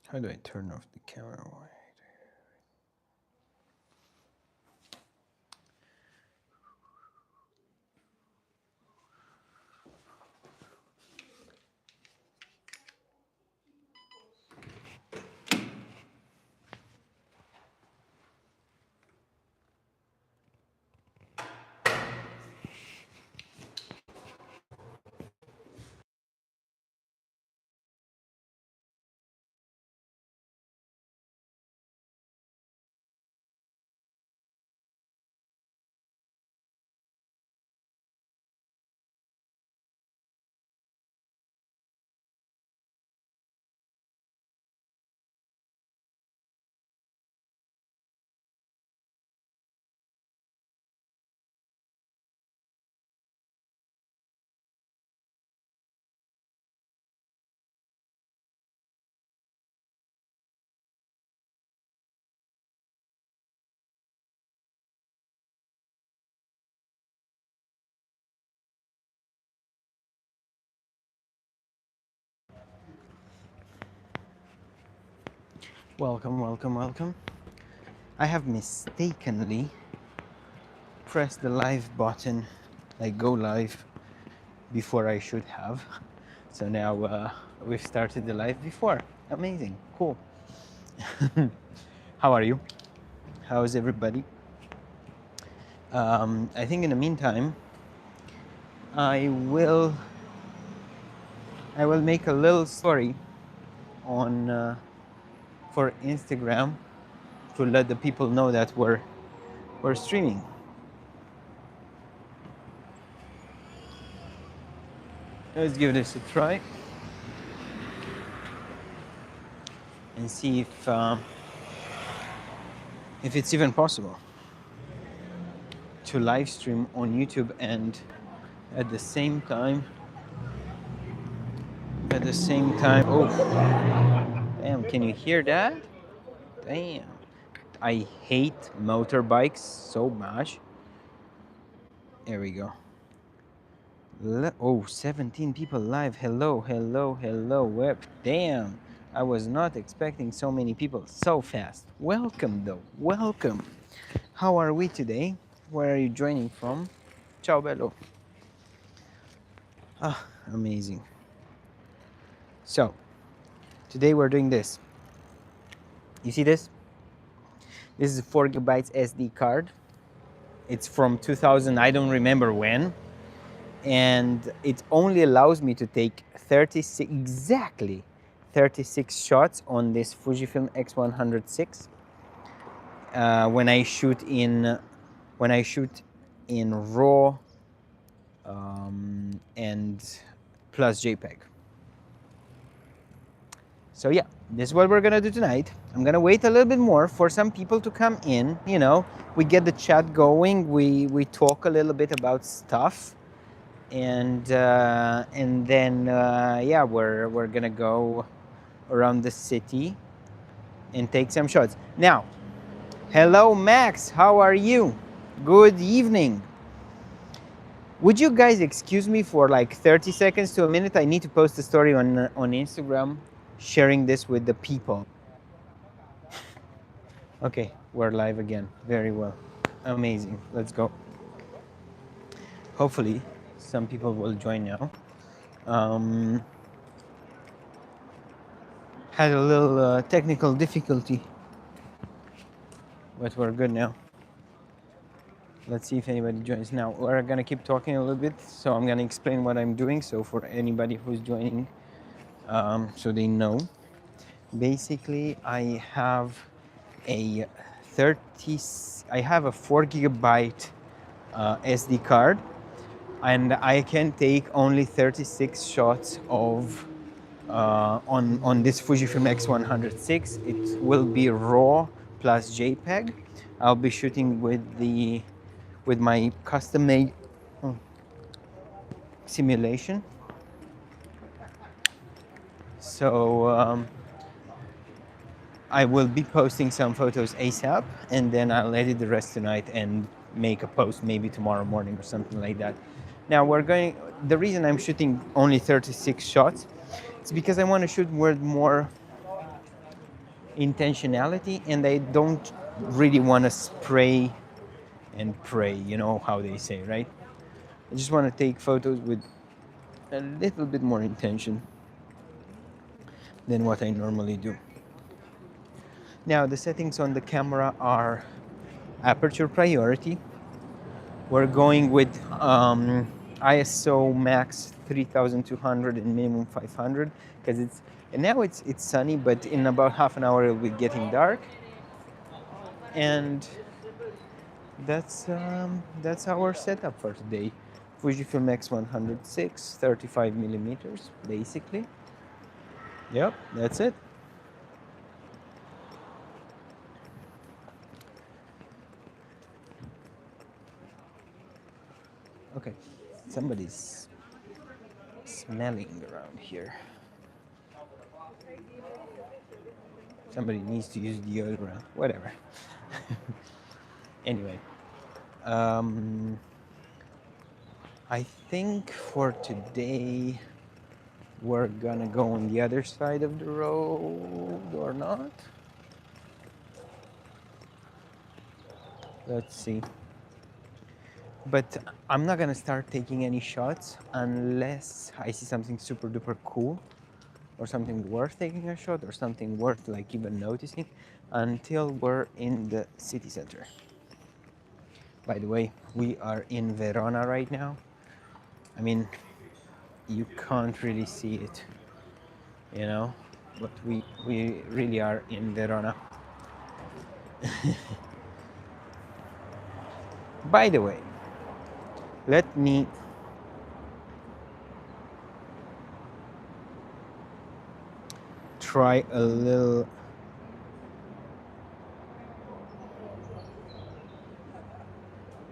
How do I turn off the camera? Welcome, welcome, welcome. I have mistakenly pressed the live button, like go live, before I should have. So now we've started the live before. Amazing, cool. How are you? How's everybody? I think in the meantime, I will make a little story on for Instagram to let the people know that we're streaming. Let's give this a try and see if it's even possible to live stream on YouTube and at the same time. Oh, damn! Can you hear that? Damn! I hate motorbikes so much. There we go. Oh, 17 people live. Hello, hello, hello. Web. Damn. I was not expecting so many people so fast. Welcome, though. Welcome. How are we today? Where are you joining from? Ciao, bello. Ah, amazing. So, today we're doing this. You see this? This is a 4 gigabytes SD card. It's from 2000, I don't remember when. And it only allows me to take 36 shots on this Fujifilm X106 when I shoot in RAW and plus JPEG. So yeah, this is what we're gonna do tonight. I'm gonna wait a little bit more for some people to come in. You know, we get the chat going. We talk a little bit about stuff, and then yeah, we're gonna go around the city and take some shots. Now, hello Max, how are you? Good evening. Would you guys excuse me for like 30 seconds to a minute? I need to post a story on Instagram, sharing this with the people. Okay, we're live again. Very well. Amazing. Let's go. Hopefully, some people will join now. Had a little technical difficulty, but we're good now. Let's see if anybody joins now. We're gonna keep talking a little bit, so I'm gonna explain what I'm doing. So for anybody who's joining, so they know. Basically, I have a 4 gigabyte SD card, and I can take only 36 shots of on this Fujifilm X106. It will be RAW plus JPEG. I'll be shooting with my custom-made simulation. So I will be posting some photos ASAP, and then I'll edit the rest tonight and make a post maybe tomorrow morning or something like that. Now the reason I'm shooting only 36 shots is because I want to shoot with more intentionality, and I don't really want to spray and pray, you know how they say, right? I just want to take photos with a little bit more intention than what I normally do. Now, the settings on the camera are aperture priority. We're going with ISO max 3200 and minimum 500 because it's, and now it's sunny, but in about half an hour it'll be getting dark. And that's our setup for today. Fujifilm X106, 35 millimeters, basically. Yep, that's it. Okay, somebody's smelling around here. Somebody needs to use deodorant, whatever. Anyway, I think for today we're gonna go on the other side of the road or not. Let's see. But I'm not gonna start taking any shots unless I see something super duper cool or something worth taking a shot or something worth like even noticing until we're in the city center. By the way, we are in Verona right now. I mean, you can't really see it, you know, but we really are in Verona. By the way, let me try a little.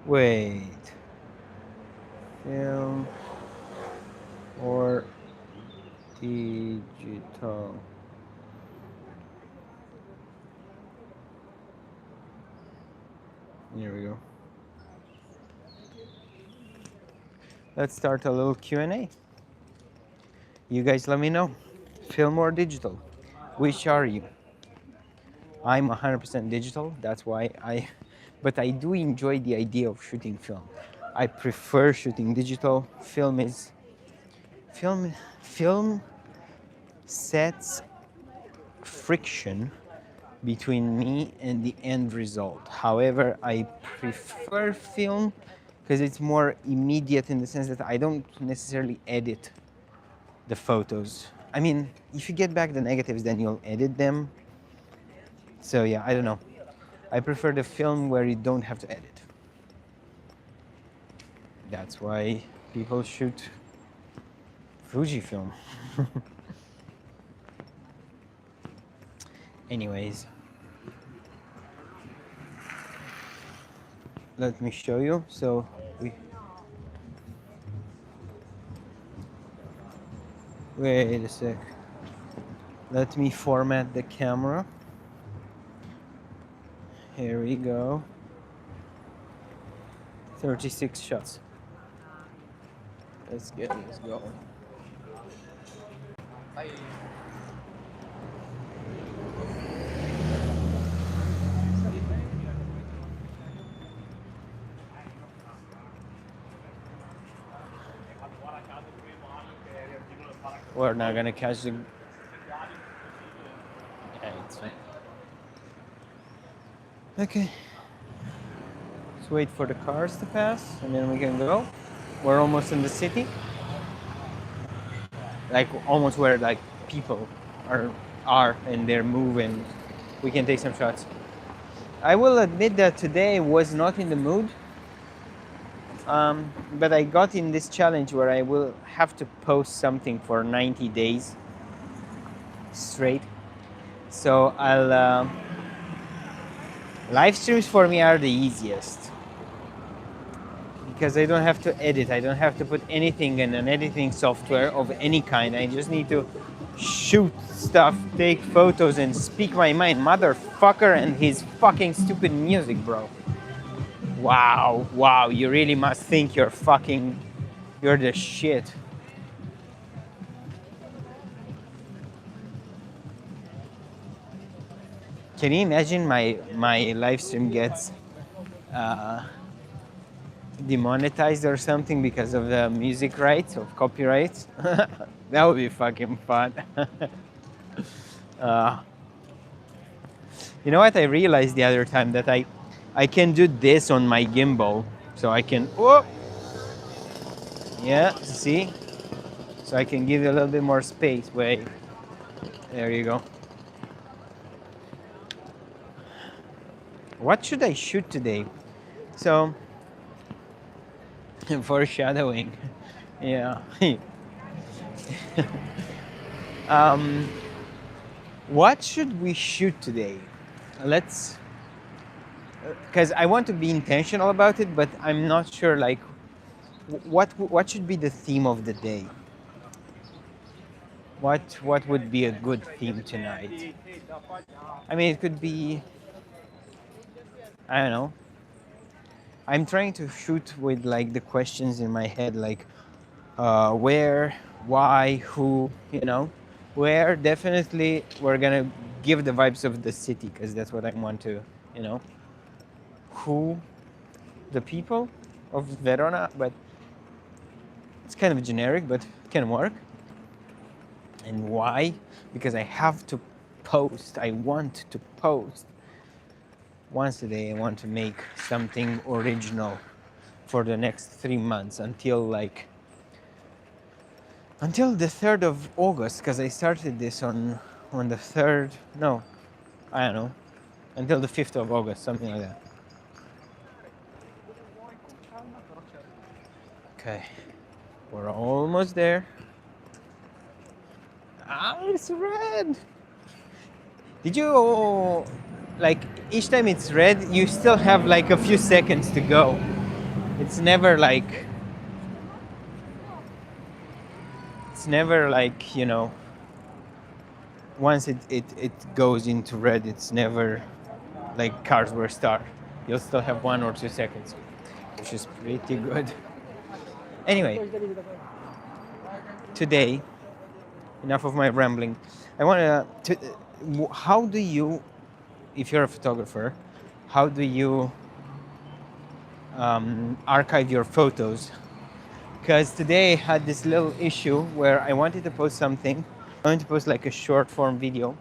Wait. Film or digital? Here we go. Let's start a little Q&A. You guys let me know. Film or digital? Which are you? I'm 100% digital. That's why but I do enjoy the idea of shooting film. I prefer shooting digital. Film sets friction between me and the end result. However, I prefer film because it's more immediate in the sense that I don't necessarily edit the photos. I mean, if you get back the negatives, then you'll edit them. So yeah, I don't know. I prefer the film where you don't have to edit. That's why people shoot Fujifilm. Anyways, let me show you. So wait a sec. Let me format the camera. Here we go. 36 shots. Let's get this going. We're not gonna catch the. Yeah, it's fine. Okay. Let's wait for the cars to pass and then we can go. We're almost in the city. Like almost where like people are and they're moving. We can take some shots. I will admit that today was not in the mood. But I got in this challenge where I will have to post something for 90 days straight. So I'll live streams for me are the easiest because I don't have to edit. I don't have to put anything in an editing software of any kind. I just need to shoot stuff, take photos, and speak my mind. Motherfucker and his fucking stupid music, bro. Wow, you really must think you're the shit. Can you imagine my live stream gets uh, demonetized or something because of the music rights of copyrights? That would be fucking fun. uh, you know what? I realized the other time that I can do this on my gimbal, so I can. Whoa, yeah, see, so I can give you a little bit more space. Wait, there you go. What should I shoot today? So, foreshadowing. Yeah. um, what should we shoot today? Let's, because I want to be intentional about it, but I'm not sure. Like, what should be the theme of the day? What would be a good theme tonight? I mean, it could be, I don't know. I'm trying to shoot with like the questions in my head, like where, why, who, you know. Where, definitely, we're gonna give the vibes of the city because that's what I want to, you know. Who, the people of Verona, but it's kind of generic, but can work. And why? Because I have to post. I want to post once a day. I want to make something original for the next 3 months until the 3rd of August, because I started this on the 3rd. No, I don't know, until the 5th of August, something like that. Okay, we're almost there. Ah, it's red. Did you, like, each time it's red, you still have like a few seconds to go. It's never like, you know, once it goes into red, it's never like cars were start. You'll still have 1 or 2 seconds, which is pretty good. Anyway, today, enough of my rambling. I want to, how do you, if you're a photographer, how do you archive your photos? Because today I had this little issue where I wanted to post something. I wanted to post like a short form video,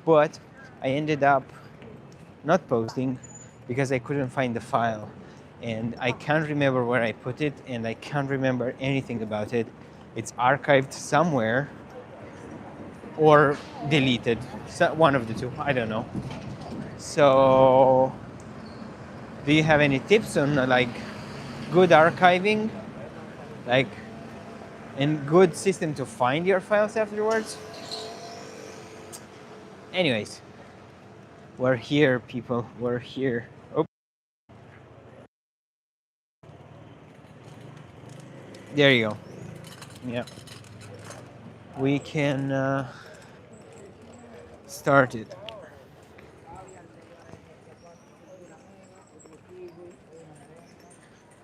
but I ended up not posting because I couldn't find the file. And I can't remember where I put it, and I can't remember anything about it. It's archived somewhere or deleted. So one of the two, I don't know. So, do you have any tips on like good archiving, like, and good system to find your files afterwards? Anyways, we're here, people. We're here. Oh, there you go. Yeah, we can start it.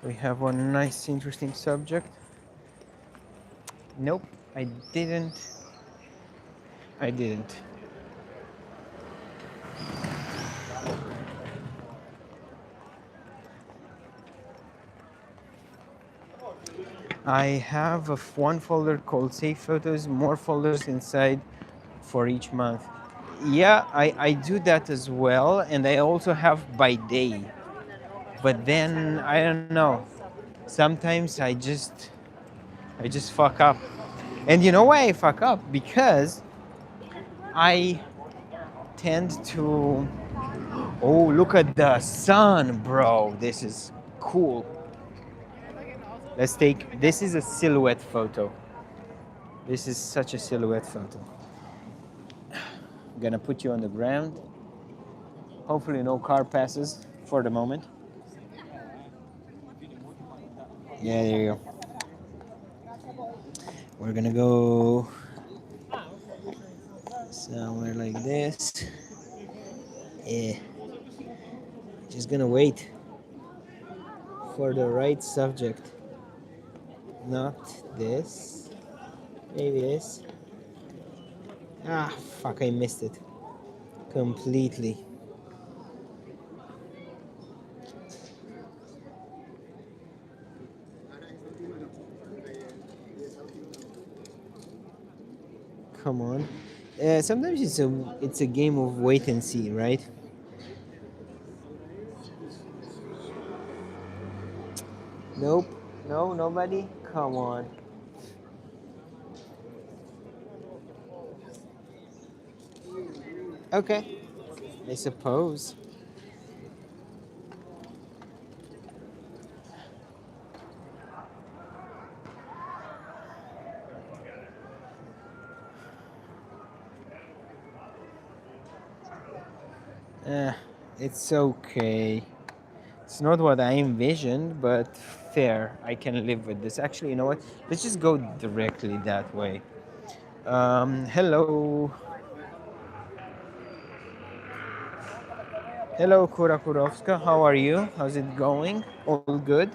We have one nice, interesting subject. Nope, I didn't. I didn't. I have one folder called Save Photos, more folders inside for each month. Yeah, I do that as well, and I also have by day. But then I don't know. Sometimes I just fuck up. And you know why I fuck up? Because I tend to. Oh, look at the sun, bro. This is cool. Let's take. This is a silhouette photo. This is such a silhouette photo. I'm gonna put you on the ground. Hopefully, no car passes for the moment. Yeah, there you go. We're gonna go somewhere like this. Yeah. Just gonna wait for the right subject. Not this. Maybe this. Ah, fuck, I missed it completely. come on. Sometimes it's a game of wait and see, right? Nope. No, nobody. Come on. Okay, I suppose. Eh, it's okay. It's not what I envisioned, but fair. I can live with this. Actually, you know what? Let's just go directly that way. Hello. Hello, Kurakurovska. How are you? How's it going? All good?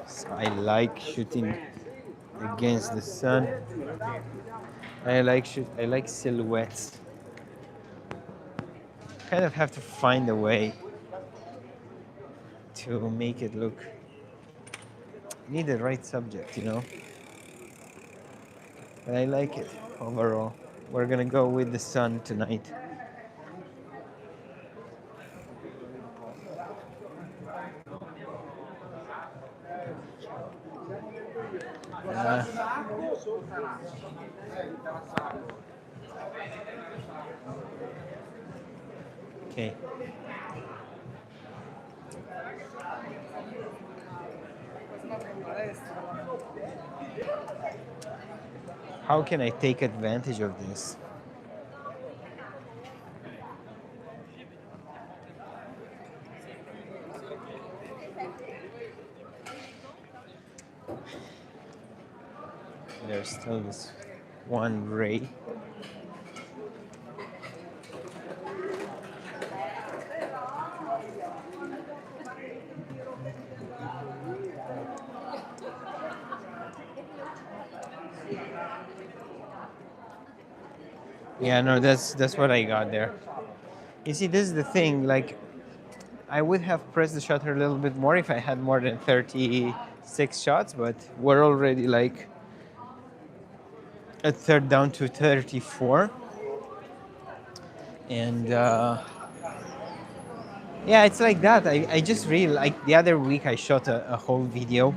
So I like shooting against the sun. I like silhouettes. Kind of have to find a way to make it look. Need the right subject, you know. But I like it overall. We're gonna go with the sun tonight. Uh, okay. How can I take advantage of this? There's still this one ray. Yeah, no, that's what I got there. You see, this is the thing. Like, I would have pressed the shutter a little bit more if I had more than 36 shots, but we're already like a third down to 34. And yeah, it's like that. I just really like the other week I shot a whole video.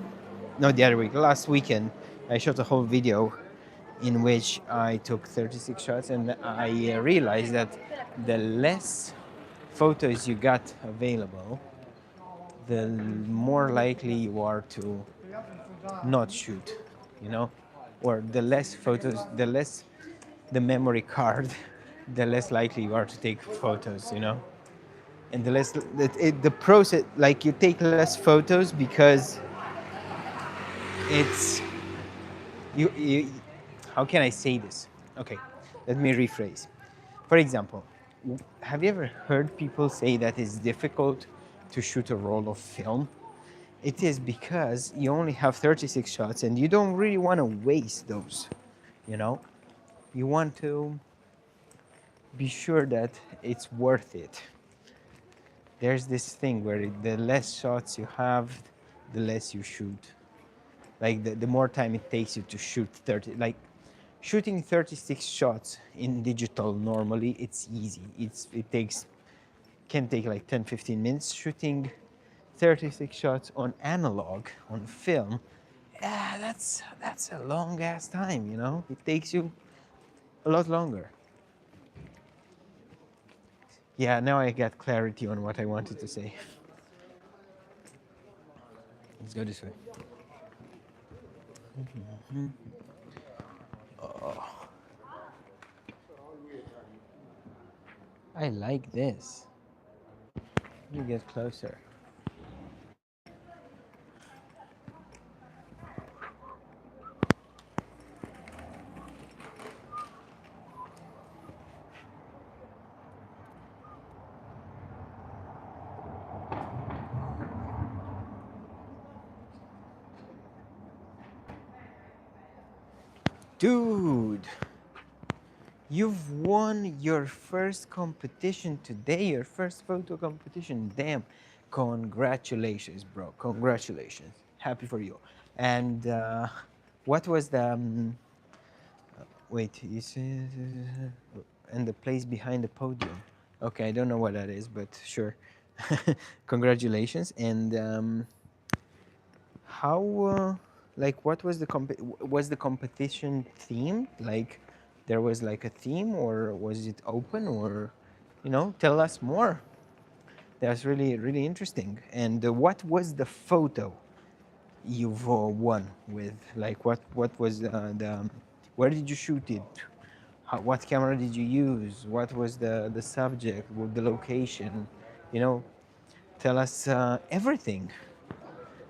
No, the other week, last weekend, I shot a whole video in which I took 36 shots, and I realized that the less photos you got available, the more likely you are to not shoot, you know, or the less photos, the less the memory card, the less likely you are to take photos, you know, and the less the process, like you take less photos because it's you. How can I say this? Okay, let me rephrase. For example, have you ever heard people say that it's difficult to shoot a roll of film? It is because you only have 36 shots and you don't really want to waste those, you know? You want to be sure that it's worth it. There's this thing where the less shots you have, the less you shoot. Like the more time it takes you to shoot 30, like shooting 36 shots in digital normally, it's easy. Can take like 10, 15 minutes. Shooting 36 shots on analog, on film, yeah, that's a long ass time, you know? It takes you a lot longer. Yeah, now I got clarity on what I wanted to say. Let's go this way. Oh, I like this. Let me get closer. Dude, You've won your first competition today, your first photo competition. Damn. Congratulations, bro. Congratulations. Happy for you. And what was the. Wait, you said. And the place behind the podium. Okay, I don't know what that is, but sure. Congratulations. And how. Like, what was the was the competition themed? Like, there was like a theme, or was it open, or, tell us more. That's really really interesting. And what was the photo you've won with? Like, what was the where did you shoot it? What camera did you use? What was the subject? The location? You know, tell us everything.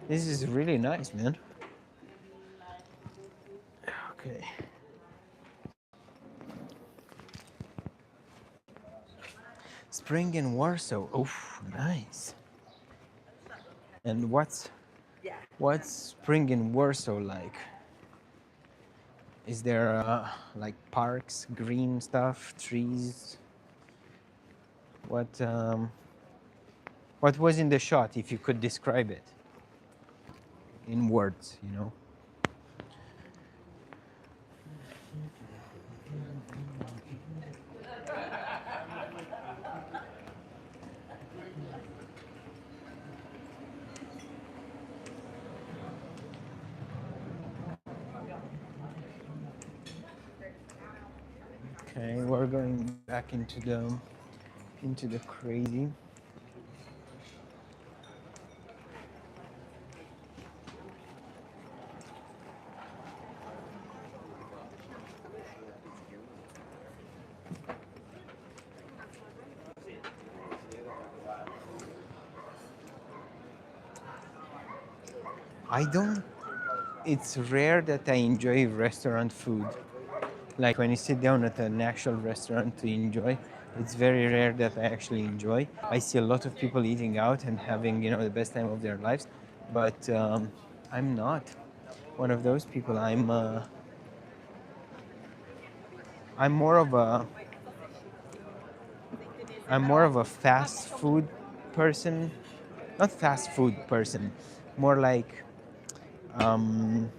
This is really nice, man. Okay. Spring in Warsaw. Oh, nice. And what's spring in Warsaw like? Is there like parks, green stuff, trees? What what was in the shot, if you could describe it in words? Okay, we're going back into the crazy. I don't. It's rare that I enjoy restaurant food. Like when you sit down at an actual restaurant to enjoy, it's very rare that I actually enjoy. I see a lot of people eating out and having, the best time of their lives, but I'm not one of those people. I'm more of a I'm more of a fast food person, not fast food person, more like um,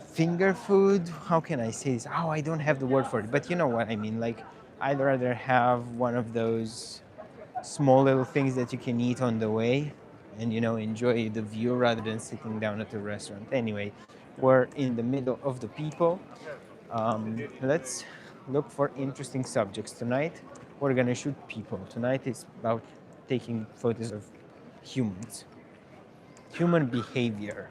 finger food. How can I say this? Oh, I don't have the word for it, but you know what I mean. Like, I'd rather have one of those small little things that you can eat on the way and, enjoy the view rather than sitting down at a restaurant. Anyway, we're in the middle of the people. Let's look for interesting subjects. Tonight, we're gonna shoot people. Tonight is about taking photos of humans, human behavior.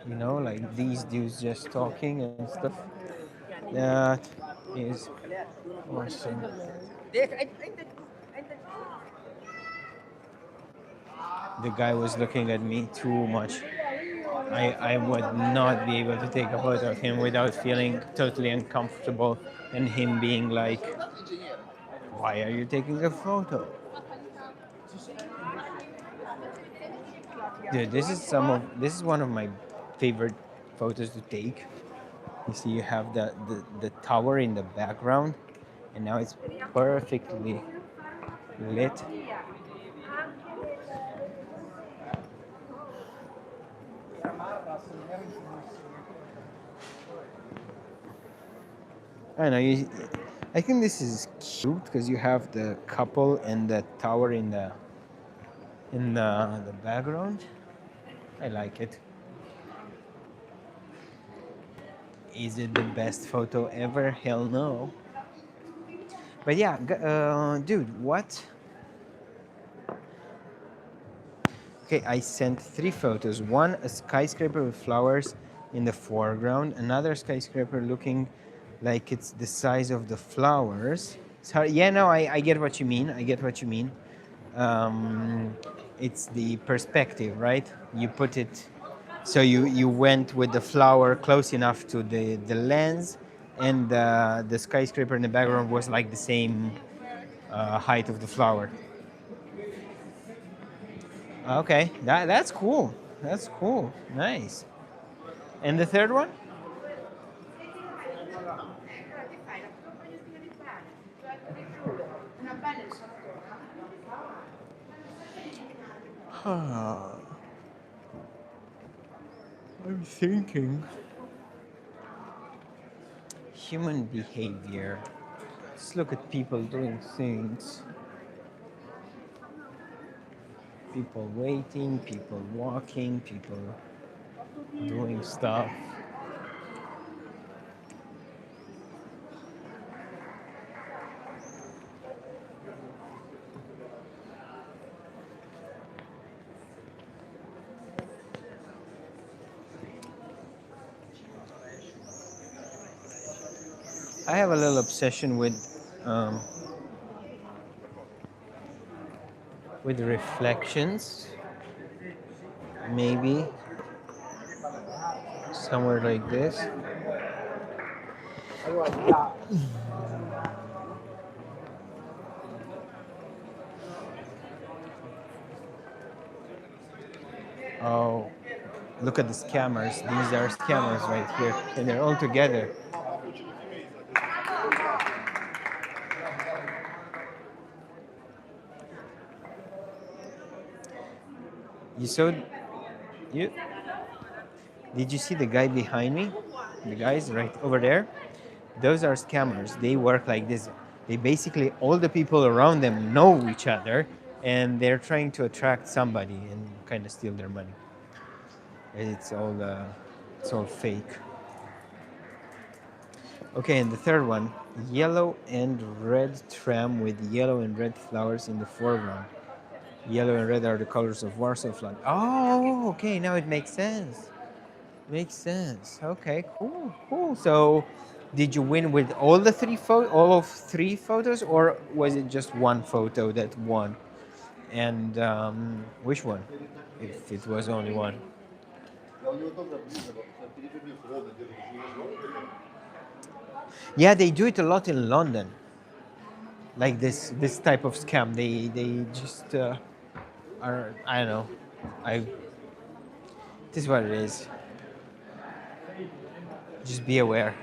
Like these dudes just talking and stuff. That is awesome. The guy was looking at me too much. I would not be able to take a photo of him without feeling totally uncomfortable and him being like, why are you taking a photo? Dude, this is one of my favorite photos to take. You see, you have the tower in the background, and now it's perfectly lit. I don't know. I think this is cute because you have the couple and the tower in the background. I like it. Is it the best photo ever? Hell no. But yeah, dude, what? Okay, I sent 3 photos. One, a skyscraper with flowers in the foreground. Another skyscraper looking like it's the size of the flowers. So yeah, no, I get what you mean. I get what you mean. Um, it's the perspective, right? You put it, so you went with the flower close enough to the lens, and the skyscraper in the background was like the same height of the flower. Okay, that's cool. That's cool. Nice. And the third one? I'm thinking. Human behavior. Let's look at people doing things. People waiting, people walking, people doing stuff. I have a little obsession with reflections. Maybe somewhere like this. Oh, look at the scammers. These are scammers right here, and they're all together. You saw you? Did you see the guy behind me? The guys right over there? Those are scammers. They work like this. They basically, all the people around them know each other, and they're trying to attract somebody and kind of steal their money. It's all fake. Okay, and the third one, yellow and red tram with yellow and red flowers in the foreground. Yellow and red are the colors of Warsaw flag. Oh, okay, now it makes sense. Makes sense. Okay, cool, cool. So, did you win with all of three photos, or was it just one photo that won? And which one? If it was only one. Yeah, they do it a lot in London. Like this type of scam. They just are, I don't know. I This is what it is. Just be aware.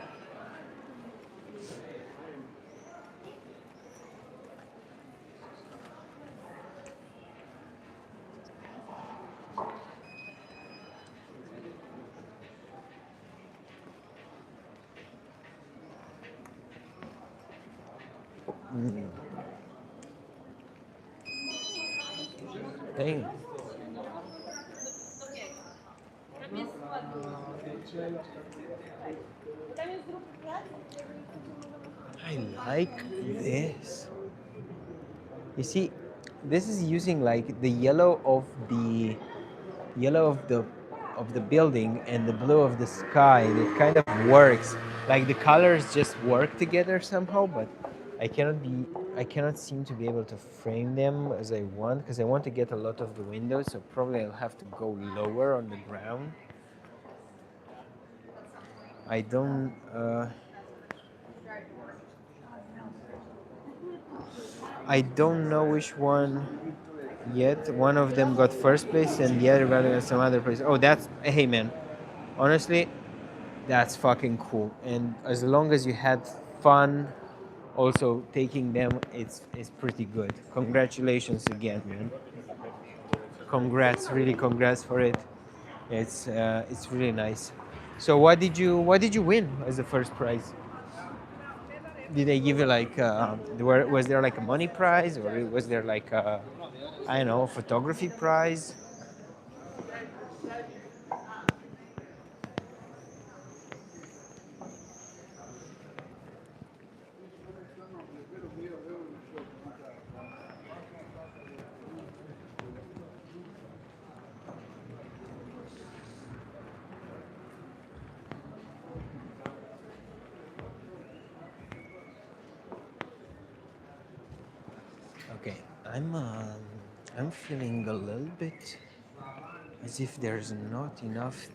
Mm. Dang. I like this. You see, this is using like the yellow of the building and the blue of the sky. It kind of works. Like the colors just work together somehow, but I cannot seem to be able to frame them as I want because I want to get a lot of the windows, so probably I'll have to go lower on the ground. I don't I don't know which one yet. One of them got first place and the other got some other place. Oh, that's, hey man, honestly, that's fucking cool. And as long as you had fun also taking them, it's pretty good. Congratulations again, man. Congrats, really congrats for it. It's really nice. So what did you win as the first prize? Did they give you like was there like a money prize, or was there like a, I don't know, a photography prize? Okay, I'm feeling a little bit as if there's not enough.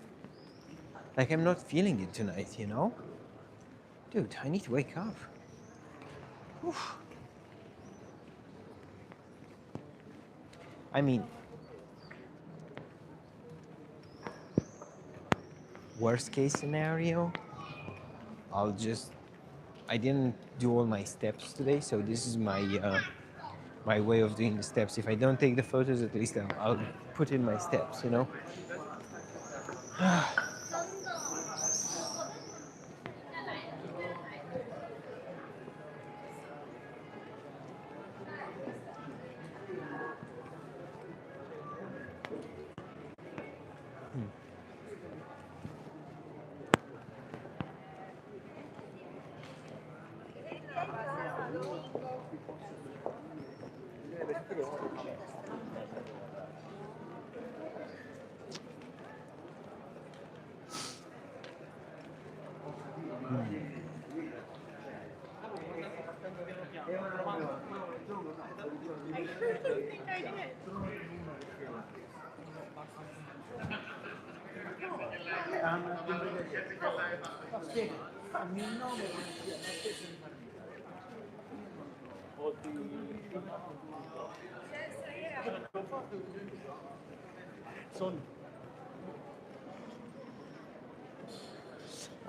Like I'm not feeling it tonight, you know? Dude, I need to wake up. Oof. I mean, worst case scenario, I didn't do all my steps today, so this is my way of doing the steps. If I don't take the photos, at least I'll put in my steps, you know?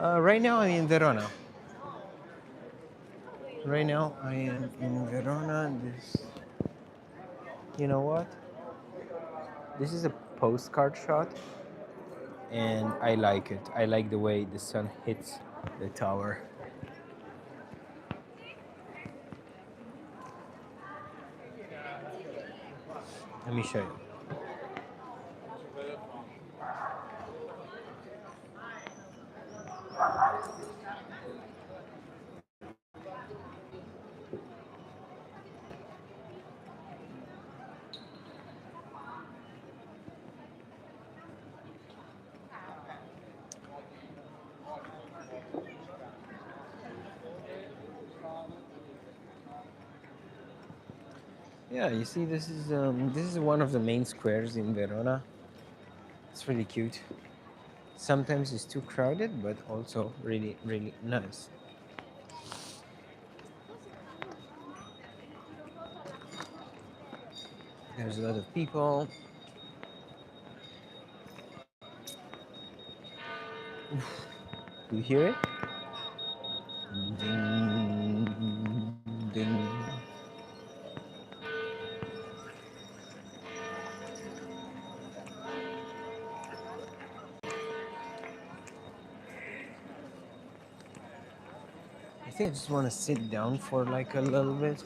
Right now I'm in Verona. Right now I am in Verona. And you know what? This is a postcard shot, and I like it. I like the way the sun hits the tower. Let me show you. Yeah, you see, this is one of the main squares in Verona. It's really cute. Sometimes it's too crowded, but also really, really nice. There's a lot of people. Do you hear it? Ding, ding. I think I just want to sit down for like a little bit.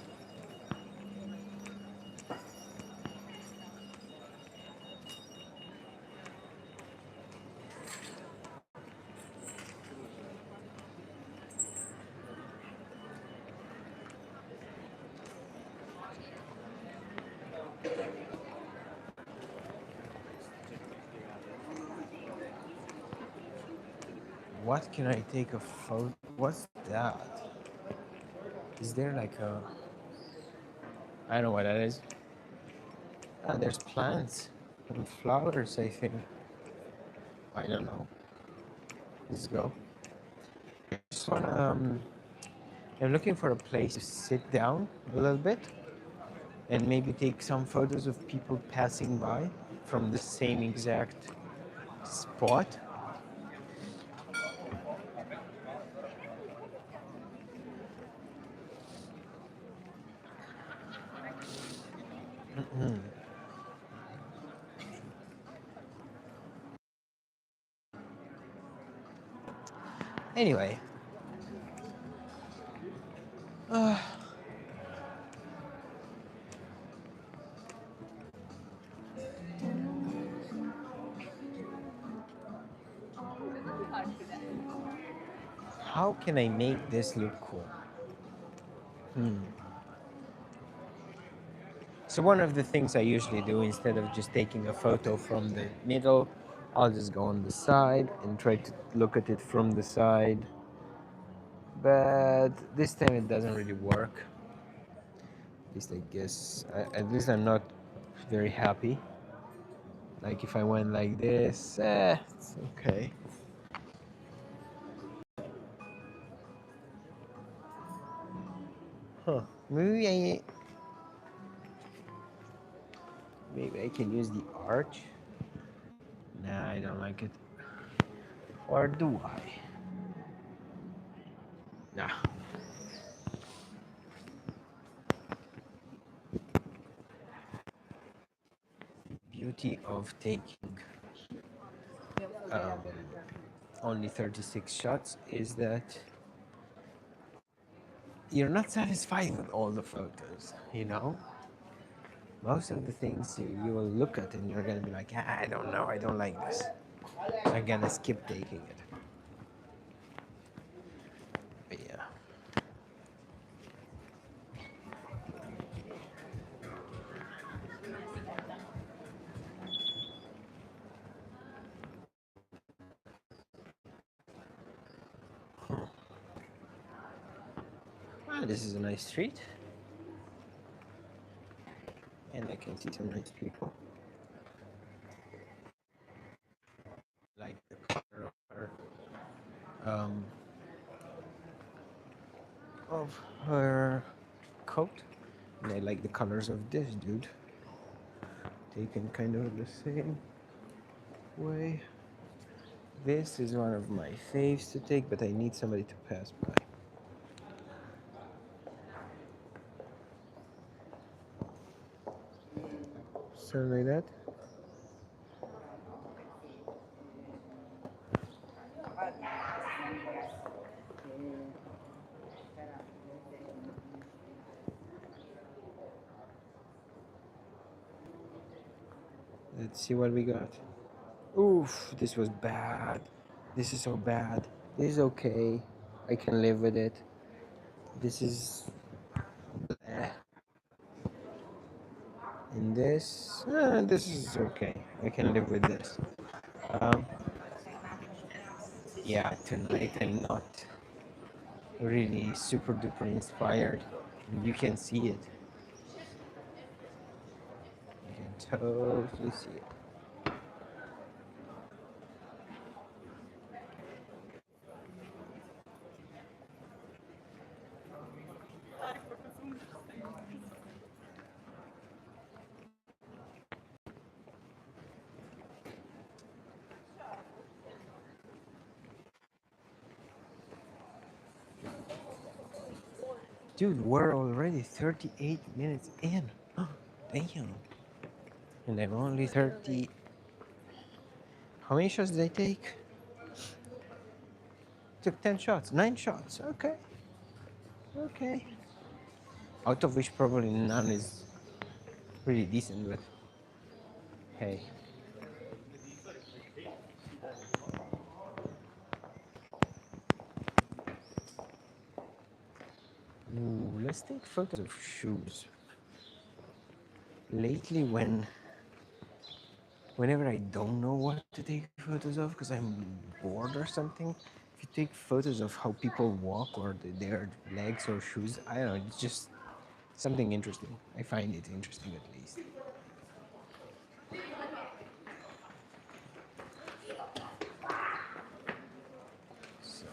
What can I take a photo? What's that? Is there like a? I don't know what that is. Ah, there's plants and flowers, I think. I don't know. Let's go. Just wanna, I'm looking for a place to sit down a little bit and maybe take some photos of people passing by from the same exact spot. Anyway, uh, how can I make this look cool? So one of the things I usually do, instead of just taking a photo from the middle, I'll just go on the side and try to look at it from the side. But this time it doesn't really work. At least I guess, at least I'm not very happy. Like if I went like this, it's okay. Huh. Maybe Maybe I can use the arch. Nah, I don't like it. Or do I? Nah. Beauty of taking um, only 36 shots is that you're not satisfied with all the photos, you know? Most of the things you will look at and you're gonna be like, ah, I don't know, I don't like this. So I'm gonna skip taking it. But yeah. Ah, this is a nice street. And I can see some nice people. Like the color um, of her coat. And I like the colors of this dude. Taken kind of the same way. This is one of my faves to take, but I need somebody to pass by. Something like that. Let's see what we got. Oof, this was bad. This is so bad. This is okay. I can live with it. This is... Eh. And this is okay. I can live with this. Um, yeah, tonight I'm not really super duper inspired. You can see it. You can totally see it. Dude, we're already 38 minutes in. Damn. And I'm only 30. How many shots did I take? Took 10 shots. 9 shots. Okay. Okay. Out of which probably none is really decent, but hey. Ooh, let's take photos of shoes. Lately, whenever I don't know what to take photos of because I'm bored or something, if you take photos of how people walk or their legs or shoes, I don't know, it's just something interesting. I find it interesting at least. So,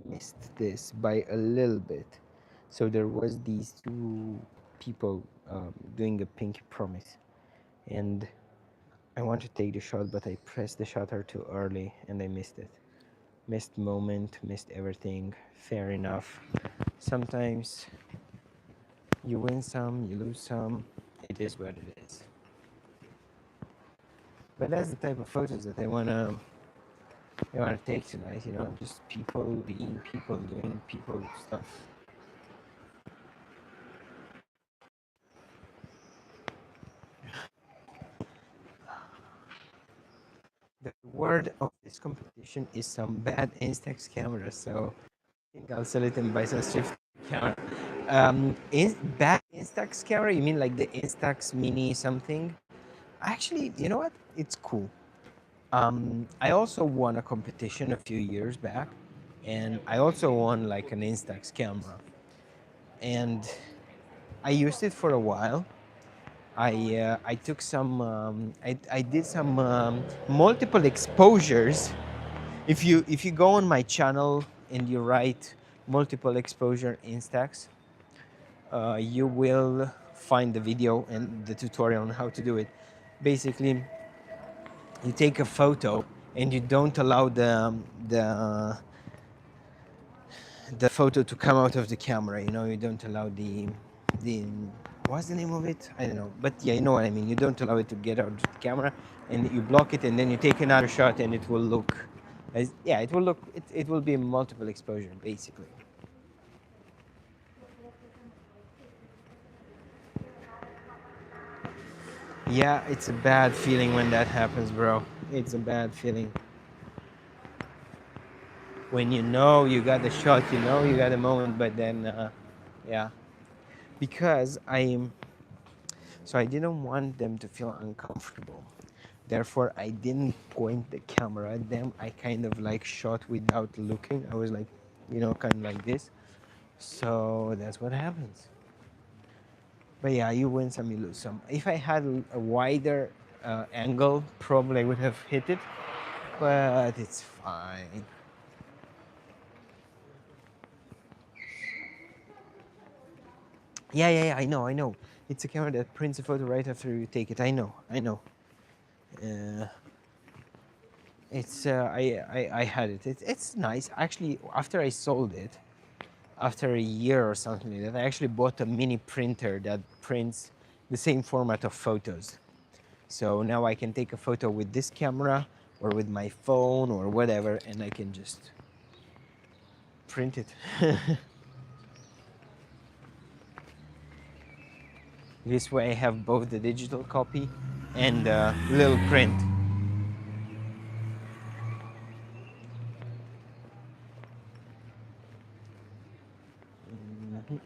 missed this by a little bit. So there was these two people doing a pinky promise, and I want to take the shot, but I pressed the shutter too early and I missed it. Missed moment, missed everything. Fair enough. Sometimes you win some, you lose some. It is what it is. But that's the type of photos that I wanna take tonight. You know, just people being people, doing people stuff. The word of this competition is some bad Instax camera, so I think I'll sell it and buy some Shift camera. Bad Instax camera? You mean like the Instax Mini something? Actually, you know what? It's cool. I also won a competition a few years back, and I also won like an Instax camera. And I used it for a while. I took some I did some multiple exposures. If you go on my channel and you write multiple exposure Instax, you will find the video and the tutorial on how to do it. Basically, you take a photo and you don't allow the photo to come out of the camera. You know, you don't allow the what's the name of it? I don't know, but yeah, you know what I mean. You don't allow it to get out of the camera, and you block it, and then you take another shot, and it will look, as yeah, it will look. It will be multiple exposure basically. Yeah, it's a bad feeling when that happens, bro. It's a bad feeling. When you know you got the shot, you know you got the moment, but then, yeah. Because so I didn't want them to feel uncomfortable. Therefore, I didn't point the camera at them. I kind of like shot without looking. I was like, you know, kind of like this. So that's what happens. But yeah, you win some, you lose some. If I had a wider angle, probably I would have hit it, but it's fine. Yeah, I know. It's a camera that prints a photo right after you take it. I know. Uh, I had it. It's nice. Actually, after I sold it, after a year or something like that, I actually bought a mini printer that prints the same format of photos. So now I can take a photo with this camera or with my phone or whatever, and I can just print it. This way I have both the digital copy and the little print. Mhm.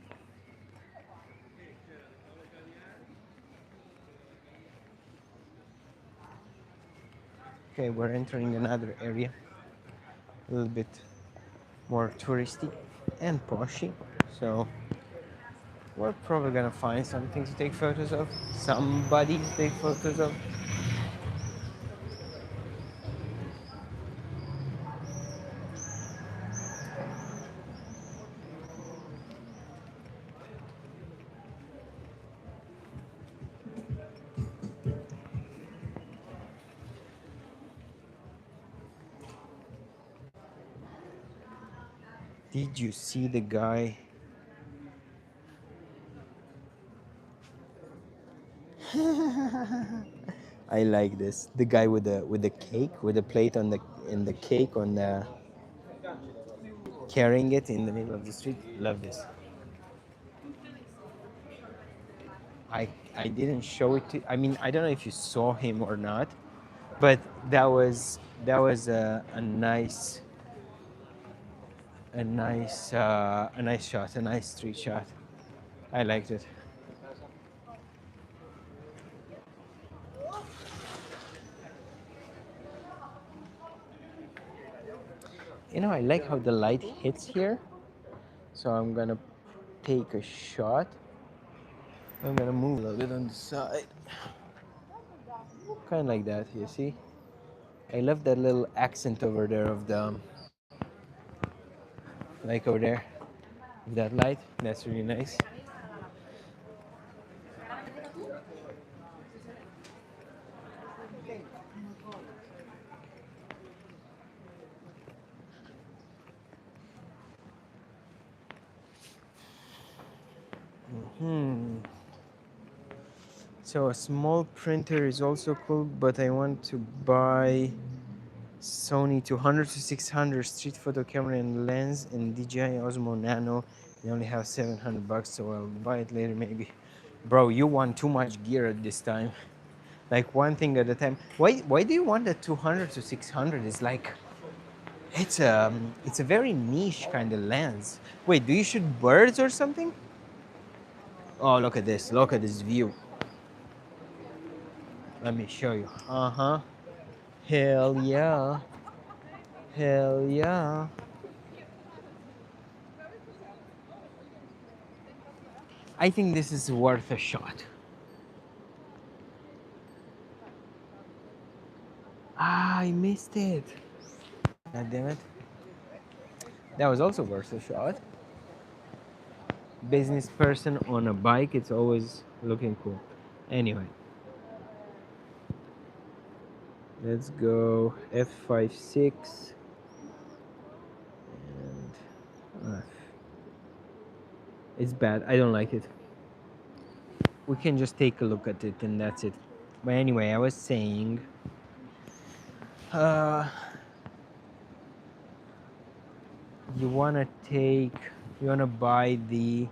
Okay, we're entering another area, a little bit more touristy and poshy. So we're probably gonna find something to take photos of, somebody to take photos of. Did you see the guy? I like this. The guy with the cake, with the plate on the in the cake on the carrying it in the middle of the street. Love this. I I didn't show it to. I mean, I don't know if you saw him or not, but that was a nice shot, a nice street shot. I liked it. You know, I like how the light hits here. So I'm gonna take a shot. I'm gonna move a little bit on the side, kind of like that. You see? I love that little accent over there of the like over there, with that light. That's really nice. Hmm. So a small printer is also cool, but I want to buy Sony 200 to 600 street photo camera and lens and DJI Osmo Nano. They only have 700 bucks, so I'll buy it later maybe. Bro, you want too much gear at this time. Like one thing at a time. Why do you want the 200 to 600? It's like it's a very niche kind of lens. Wait, do you shoot birds or something? Oh, look at this. Look at this view. Let me show you. Uh-huh. Hell yeah. Hell yeah. I think this is worth a shot. Ah, I missed it. God damn it. That was also worth a shot. Business person on a bike, it's always looking cool. Anyway, let's go F56 and it's bad. I don't like it. We can just take a look at it and that's it. But anyway, I was saying uh, you wanna buy the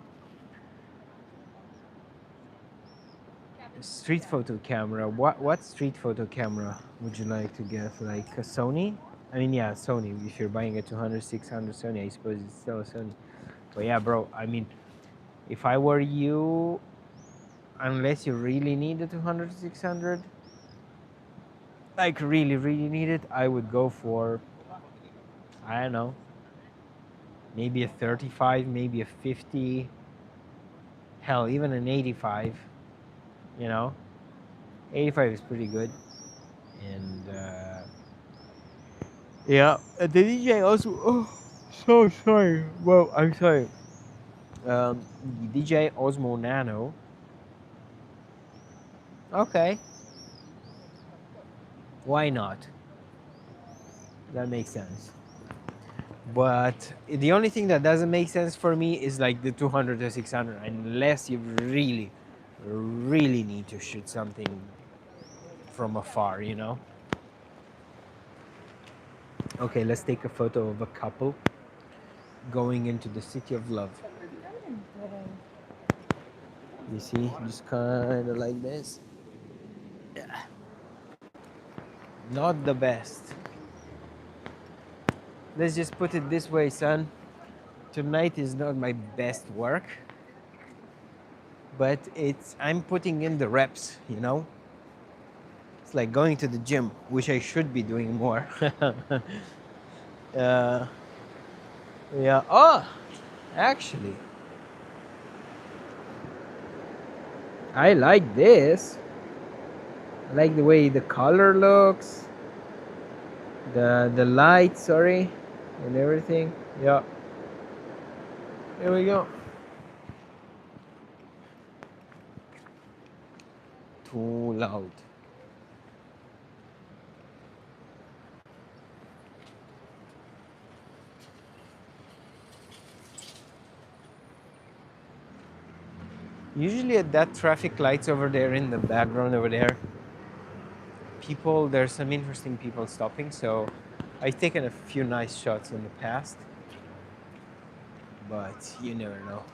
street photo camera. What street photo camera would you like to get? Like a Sony? I mean, yeah, Sony. If you're buying a 200, 600 Sony, I suppose it's still a Sony. But yeah, bro, I mean, if I were you, unless you really need a 200, 600, like really, really need it, I would go for, I don't know, maybe a 35, maybe a 50, hell, even an 85, you know? 85 is pretty good. And yeah, the DJ also, oh, so sorry. Well, I'm sorry. The DJ Osmo Nano. Okay. Why not? That makes sense. But the only thing that doesn't make sense for me is like the 200 or 600, unless you really, really need to shoot something from afar, you know? Okay, let's take a photo of a couple going into the city of love. You see, just kind of like this. Yeah. Not the best. Let's just put it this way, son. Tonight is not my best work, but I'm putting in the reps, you know? It's like going to the gym, which I should be doing more. uh, yeah. Oh, actually, I like this. I like the way the color looks, the light, sorry, and everything. Yeah. Here we go. Too loud. Usually at that traffic lights over there in the background over there, there's some interesting people stopping, so I've taken a few nice shots in the past, but you never know.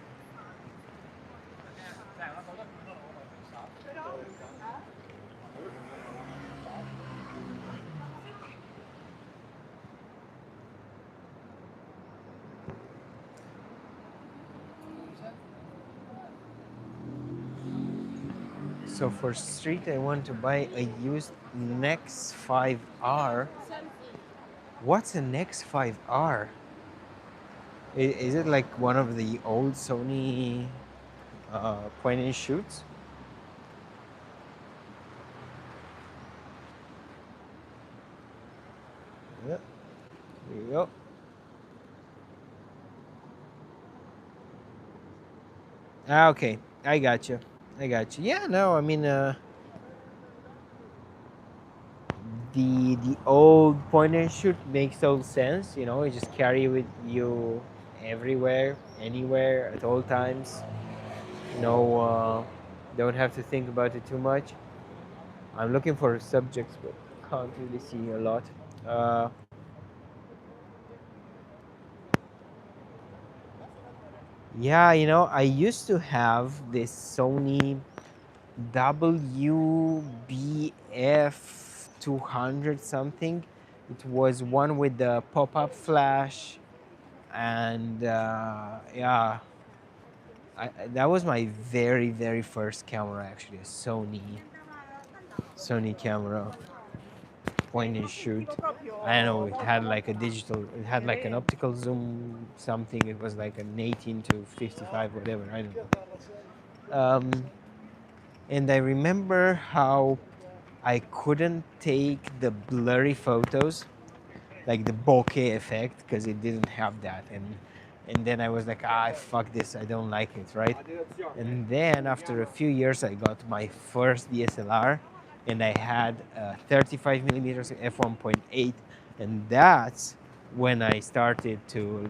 So for street, I want to buy a used Nex 5R. What's a Nex 5R? Is it like one of the old Sony point and shoots? Yep. There you go. Ah, okay. I got you. Yeah, no, I mean, the old point and shoot makes all sense. You know, you just carry it with you everywhere, anywhere, at all times. No, don't have to think about it too much. I'm looking for subjects, but can't really see a lot. Yeah, you know, I used to have this Sony WBF 200 something. It was one with the pop-up flash, and yeah, that was my very, very first camera, actually, a Sony camera, point and shoot. I don't know, it had like a digital, it had like an optical zoom something. It was like an 18 to 55, whatever, I don't know. And I remember how I couldn't take the blurry photos, like the bokeh effect, because it didn't have that. And then I was like, fuck this, I don't like it, right? And then after a few years, I got my first DSLR, and I had 35 millimeters f1.8, and that's when I started to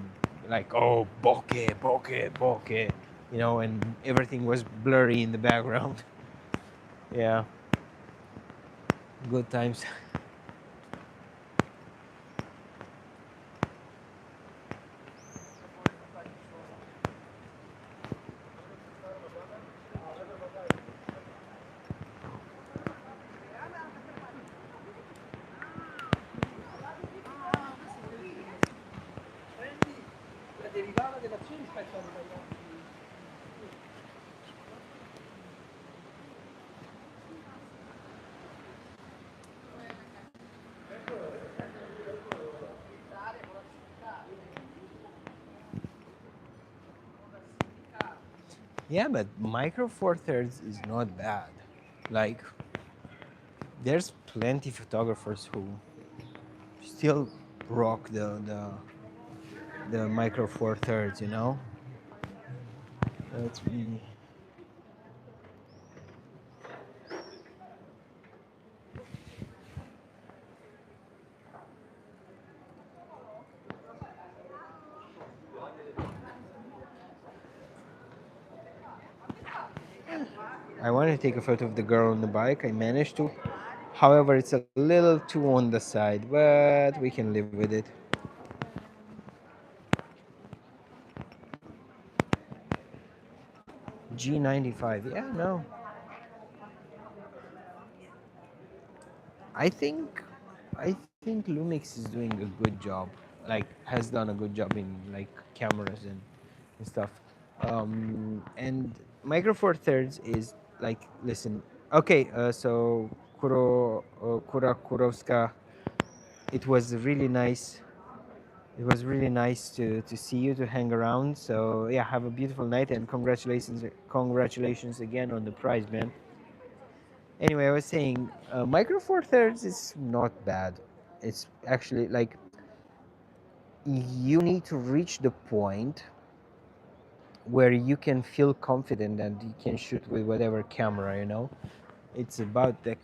like, oh, bokeh, bokeh, bokeh, you know, and everything was blurry in the background. Yeah, good times. Yeah, but micro four thirds is not bad. Like, there's plenty photographers who still rock the micro four thirds. You know, that's really. I wanted to take a photo of the girl on the bike. I managed to. However, it's a little too on the side, but we can live with it. G95. Yeah, no. I think I think Lumix is doing a good job. Like, has done a good job in like cameras and stuff. And Micro Four Thirds is like, listen. Okay, so Kurovska, it was really nice. It was really nice to see you, to hang around. So yeah, have a beautiful night, and congratulations again on the prize, man. Anyway, I was saying, Micro Four Thirds is not bad. It's actually like, you need to reach the point where you can feel confident and you can shoot with whatever camera, you know. It's about the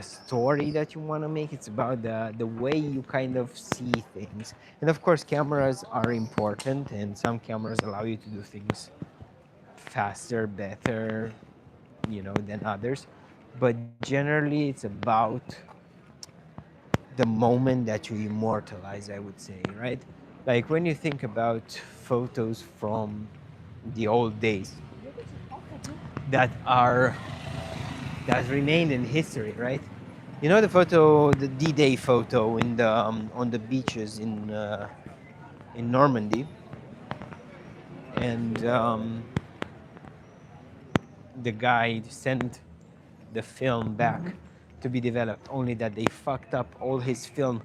story that you want to make. It's about the way you kind of see things. And of course, cameras are important, and some cameras allow you to do things faster, better, you know, than others. But generally, it's about the moment that you immortalize, I would say, right? Like, when you think about photos from the old days that are that remained in history, right? You know the photo, the D-Day photo in the on the beaches in Normandy, and the guy sent the film back to be developed, only that they fucked up all his film,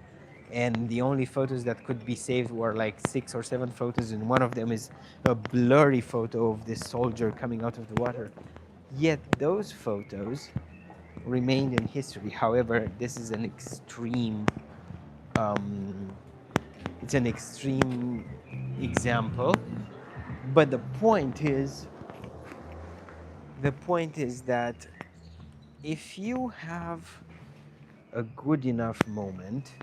and the only photos that could be saved were like 6 or 7 photos, and one of them is a blurry photo of this soldier coming out of the water. Yet those photos remained in history. However, this is an extreme, um, it's an extreme example, but the point is that if you have a good enough moment,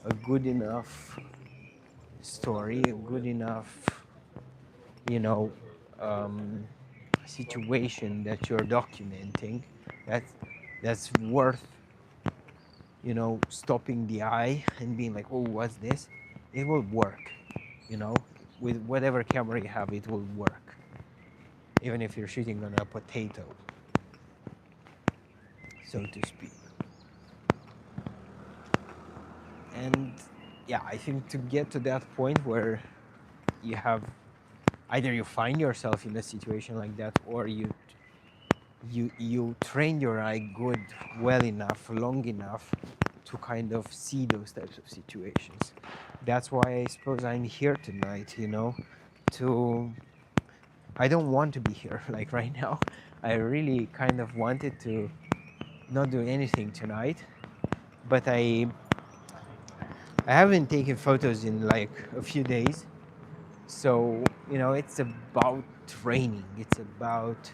a good enough story, a good enough, you know, um, situation that you're documenting, that's that's worth, you know, stopping the eye and being like, oh, what's this? It will work, you know, with whatever camera you have, it will work, even if you're shooting on a potato, so to speak. And yeah, I think to get to that point where you have either you find yourself in a situation like that, or you train your eye good, well enough, long enough to kind of see those types of situations. That's why I suppose I'm here tonight, you know, to I don't want to be here like right now. I really kind of wanted to not do anything tonight, but I haven't taken photos in like a few days. So, you know, it's about training. It's about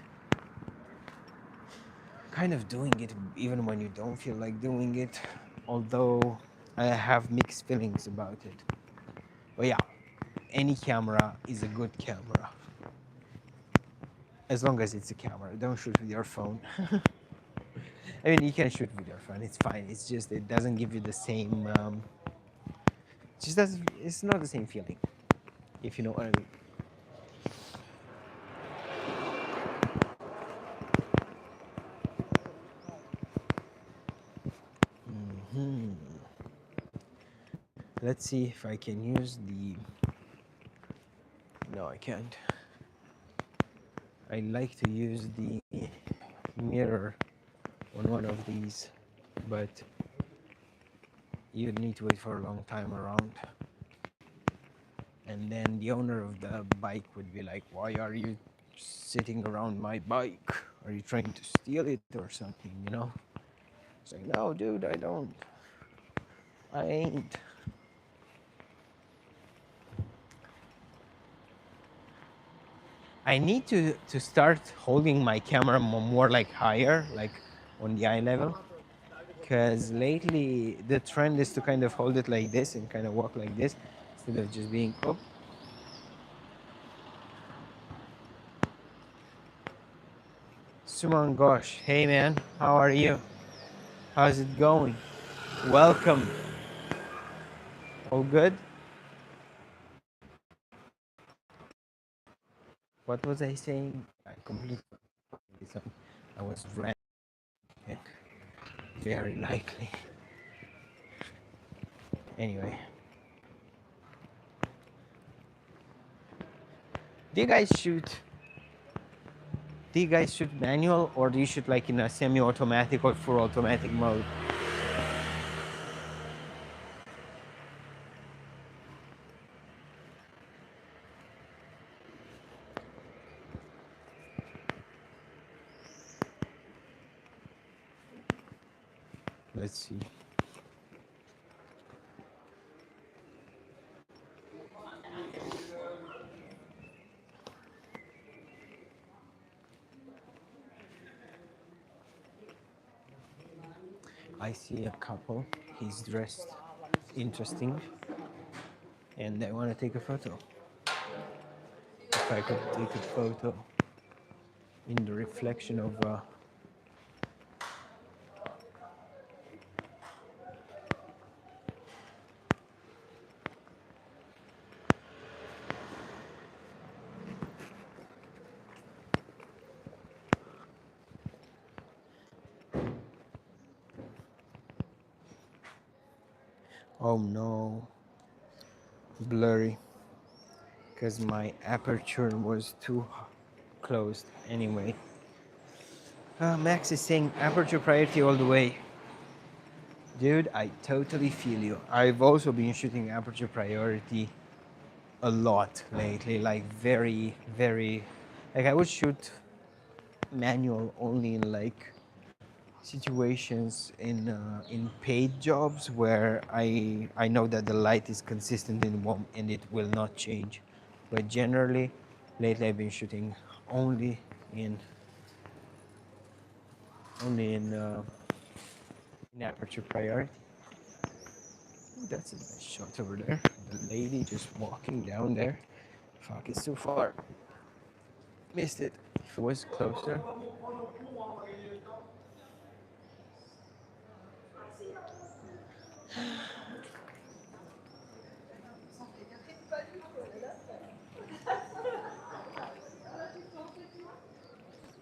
kind of doing it even when you don't feel like doing it. Although I have mixed feelings about it. But yeah, any camera is a good camera. As long as it's a camera. Don't shoot with your phone. I mean, you can shoot with your phone. It's fine. It's just it doesn't give you the same. Just doesn't. It's not the same feeling. If you know what I mean. Hmm. Let's see if I can use the. No, I can't. I like to use the mirror on one of these, but you'd need to wait for a long time around. And then the owner of the bike would be like, why are you sitting around my bike? Are you trying to steal it or something, you know? It's like, no, dude, I don't. I ain't. I need to start holding my camera more like higher, like on the eye level. Because lately the trend is to kind of hold it like this and kind of walk like this instead of just being, oh, Suman Gosh, hey man, how are you? How's it going? Welcome. All good? What was I saying? I completely forgot. I was ranting. Very likely. Anyway, do you guys shoot? Do you guys shoot manual or do you shoot like in a semi-automatic or full automatic mode? Let's see. I see a couple. He's dressed interesting, and I want to take a photo. If I could take a photo in the reflection of. Oh no, blurry, because my aperture was too closed. Anyway, Max is saying aperture priority all the way. Dude, I totally feel you. I've also been shooting aperture priority a lot lately, like very, like I would shoot manual only in like situations in paid jobs where I know that the light is consistent in one and it will not change. But generally, lately I've been shooting only in only in aperture priority. Ooh, that's a nice shot over there. The lady just walking down there. Fuck, it's too far. Missed it. If it was closer.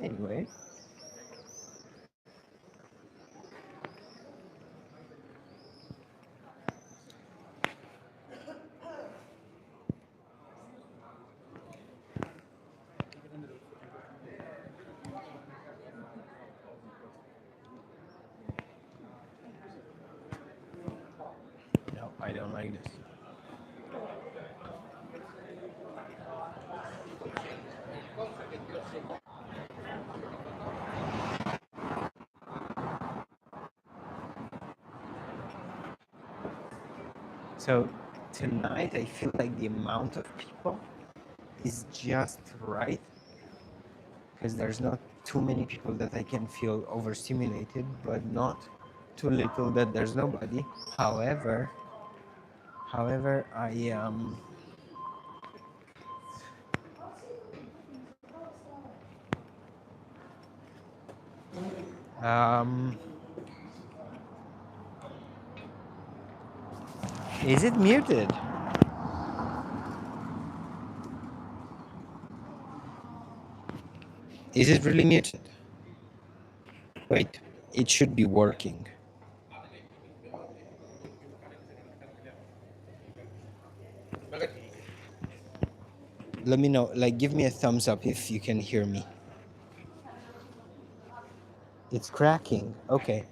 Anyway. don't like this. So tonight I feel like the amount of people is just right, because there's not too many people that I can feel overstimulated, but not too little that there's nobody. However, I um is it muted? Is it really muted? Wait, it should be working. Let me know, like, give me a thumbs up if you can hear me. It's cracking. Okay.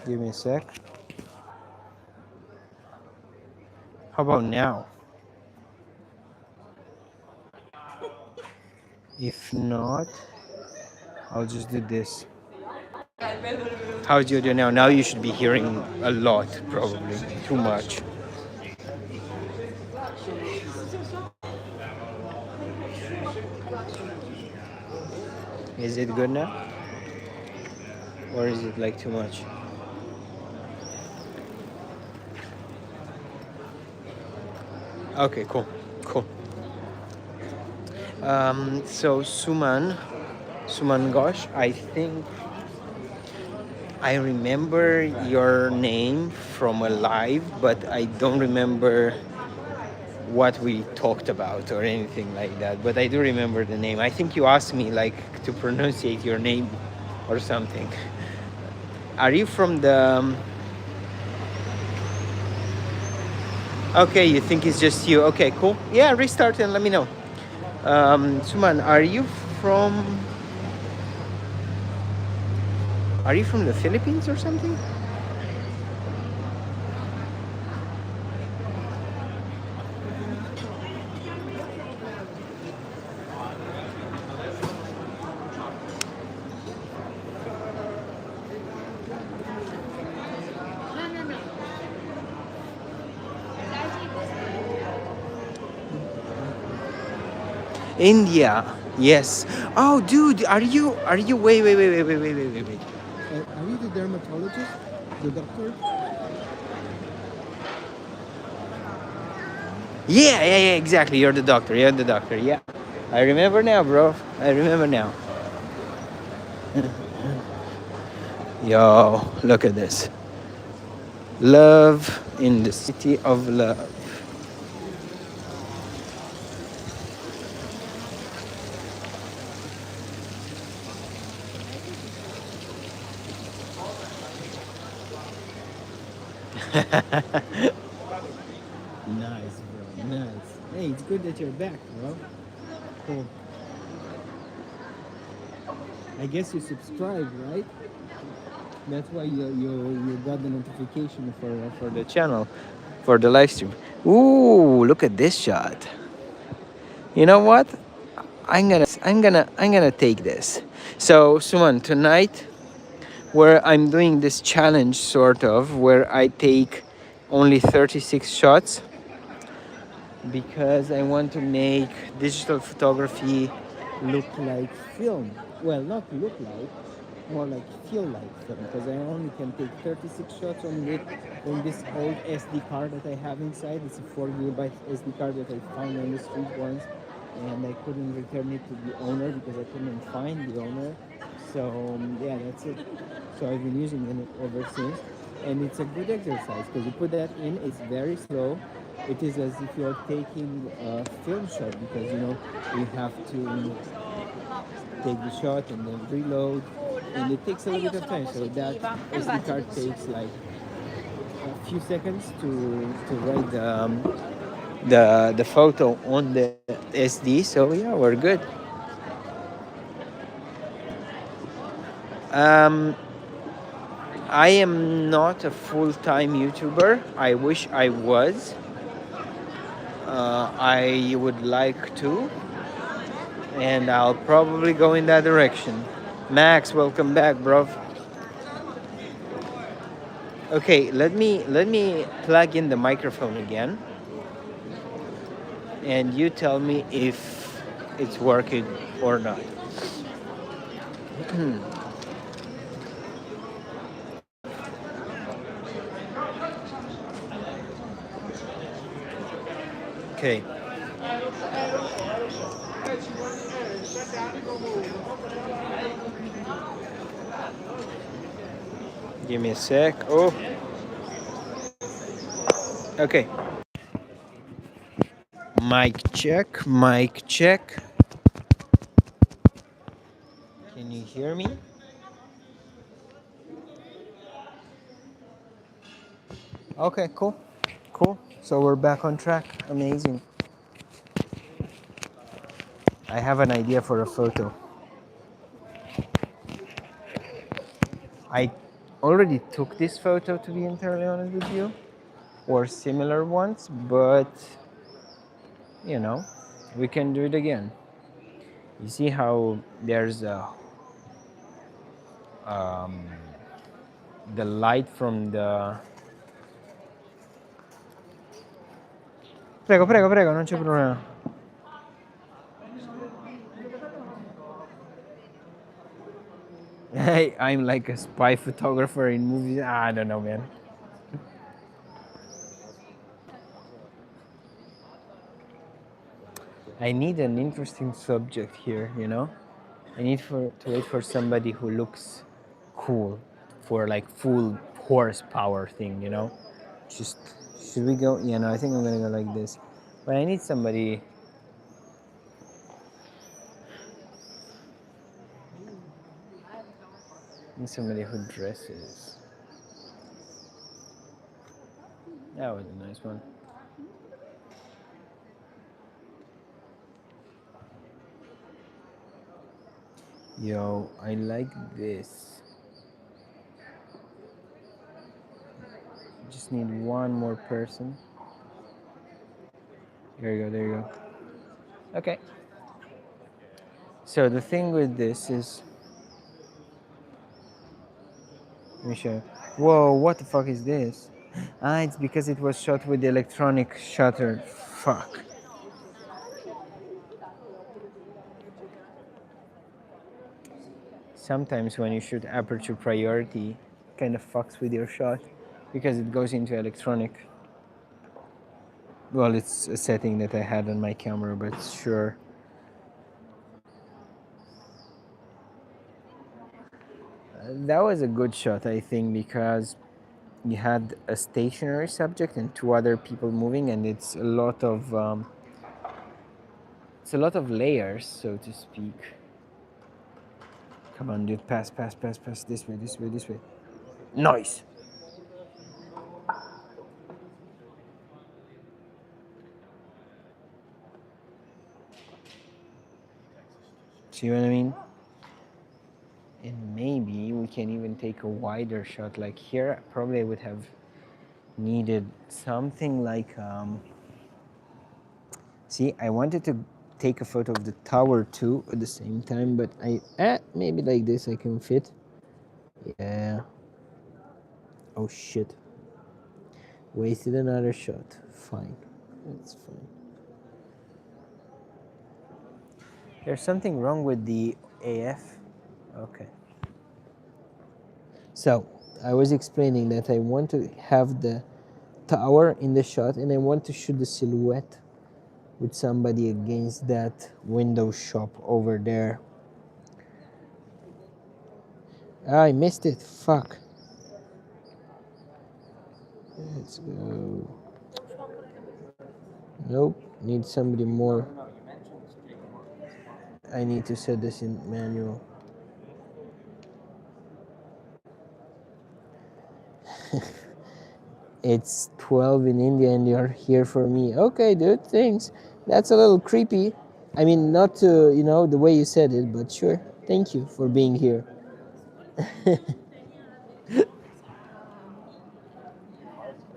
Give me a sec. How about now? If not, I'll just do this. How do you do now? Now you should be hearing a lot, probably. Too much. Is it good now? Or is it like too much? Okay, cool. Cool. So Suman Gosh, I think I remember your name from a live, but I don't remember what we talked about or anything like that. But I do remember the name. I think you asked me like to pronunciate your name or something. Are you from the? Okay, you think it's just you. Okay, cool. Yeah, restart and let me know. Suman, are you from? Are you from the Philippines or something? India. Yes. Oh, dude, are you? Wait, wait, wait, wait, wait, wait, wait, wait, wait. Are you the dermatologist? The doctor? Yeah, yeah, yeah, exactly. You're the doctor. You're the doctor. Yeah. I remember now, bro. I remember now. Yo, look at this. Love in the city of love. Nice, bro. Nice. Hey, it's good that you're back, bro. Cool. I guess you subscribed, right? That's why you got the notification for the channel, for the live stream. Ooh, look at this shot. You know what? I'm gonna take this. So Suman, tonight where I'm doing this challenge sort of where I take only 36 shots because I want to make digital photography look like film. Well, not look like, more like feel like film, because I only can take 36 shots on this old SD card that I have inside. It's a 4 GB SD card that I found on the street once, and I couldn't return it to the owner because I couldn't find the owner. So yeah, that's it. So I've been using it ever since, and it's a good exercise because you put that in. It's very slow. It is as if you're taking a film shot because you have to take the shot and then reload, and it takes a little bit of time. So that SD card takes like a few seconds to write the photo on the SD. So yeah, we're good. Um, I am not a full-time YouTuber. I wish I was. I would like to, and I'll probably go in that direction. Max, welcome back, bro. Okay, let me plug in the microphone again, and you tell me if it's working or not. Okay. Give me a sec. Oh. Okay. Mic check. Mic check. Can you hear me? Okay, cool. Cool. So we're back on track. Amazing. I have an idea for a photo. I already took this photo, to be entirely honest with you, or similar ones, but you know, we can do it again. You see how there's um, the light from the... Prego, prego, prego, non c'è problema. Hey, I'm like a spy photographer in movies. I don't know, man. I need an interesting subject here, you know? I need to wait for somebody who looks cool for like full horsepower thing, you know? Just, should we go? Yeah, no, I think I'm gonna go like this. But I need somebody... who dresses. That was a nice one. Yo, I like this. Just need one more person. There you go, there you go. Okay. So the thing with this is... Let me show you. Whoa, what the fuck is this? Ah, it's because it was shot with the electronic shutter. Fuck. Sometimes when you shoot aperture priority, kind of fucks with your shot because it goes into electronic. Well, it's a setting that I had on my camera, but sure. That was a good shot, I think, because you had a stationary subject and two other people moving, and it's a lot of layers, so to speak. Come on, dude, pass, pass, pass, pass, this way, this way, this way. Nice. See what I mean? And maybe we can even take a wider shot. Like here, probably I would have needed something like... See, I wanted to take a photo of the tower too at the same time, but maybe like this I can fit. Yeah. Oh shit. Wasted another shot. Fine. That's fine. There's something wrong with the AF. Okay. So, I was explaining that I want to have the tower in the shot and I want to shoot the silhouette with somebody against that window shop over there. Ah, I missed it. Fuck. Let's go. Nope. Need somebody more. I need to set this in manual. It's 12 in India and you're here for me. Okay, dude, thanks. That's a little creepy. I mean, not to, the way you said it, but sure. Thank you for being here.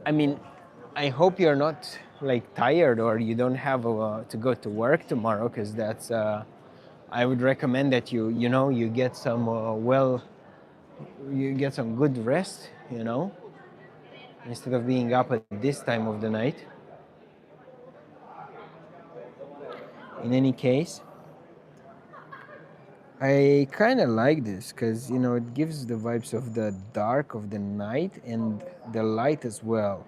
I mean, I hope you're not like tired or you don't have to go to work tomorrow, because that's. I would recommend that you get some you get some good rest, instead of being up at this time of the night. In any case, I kind of like this because it gives the vibes of the dark of the night and the light as well.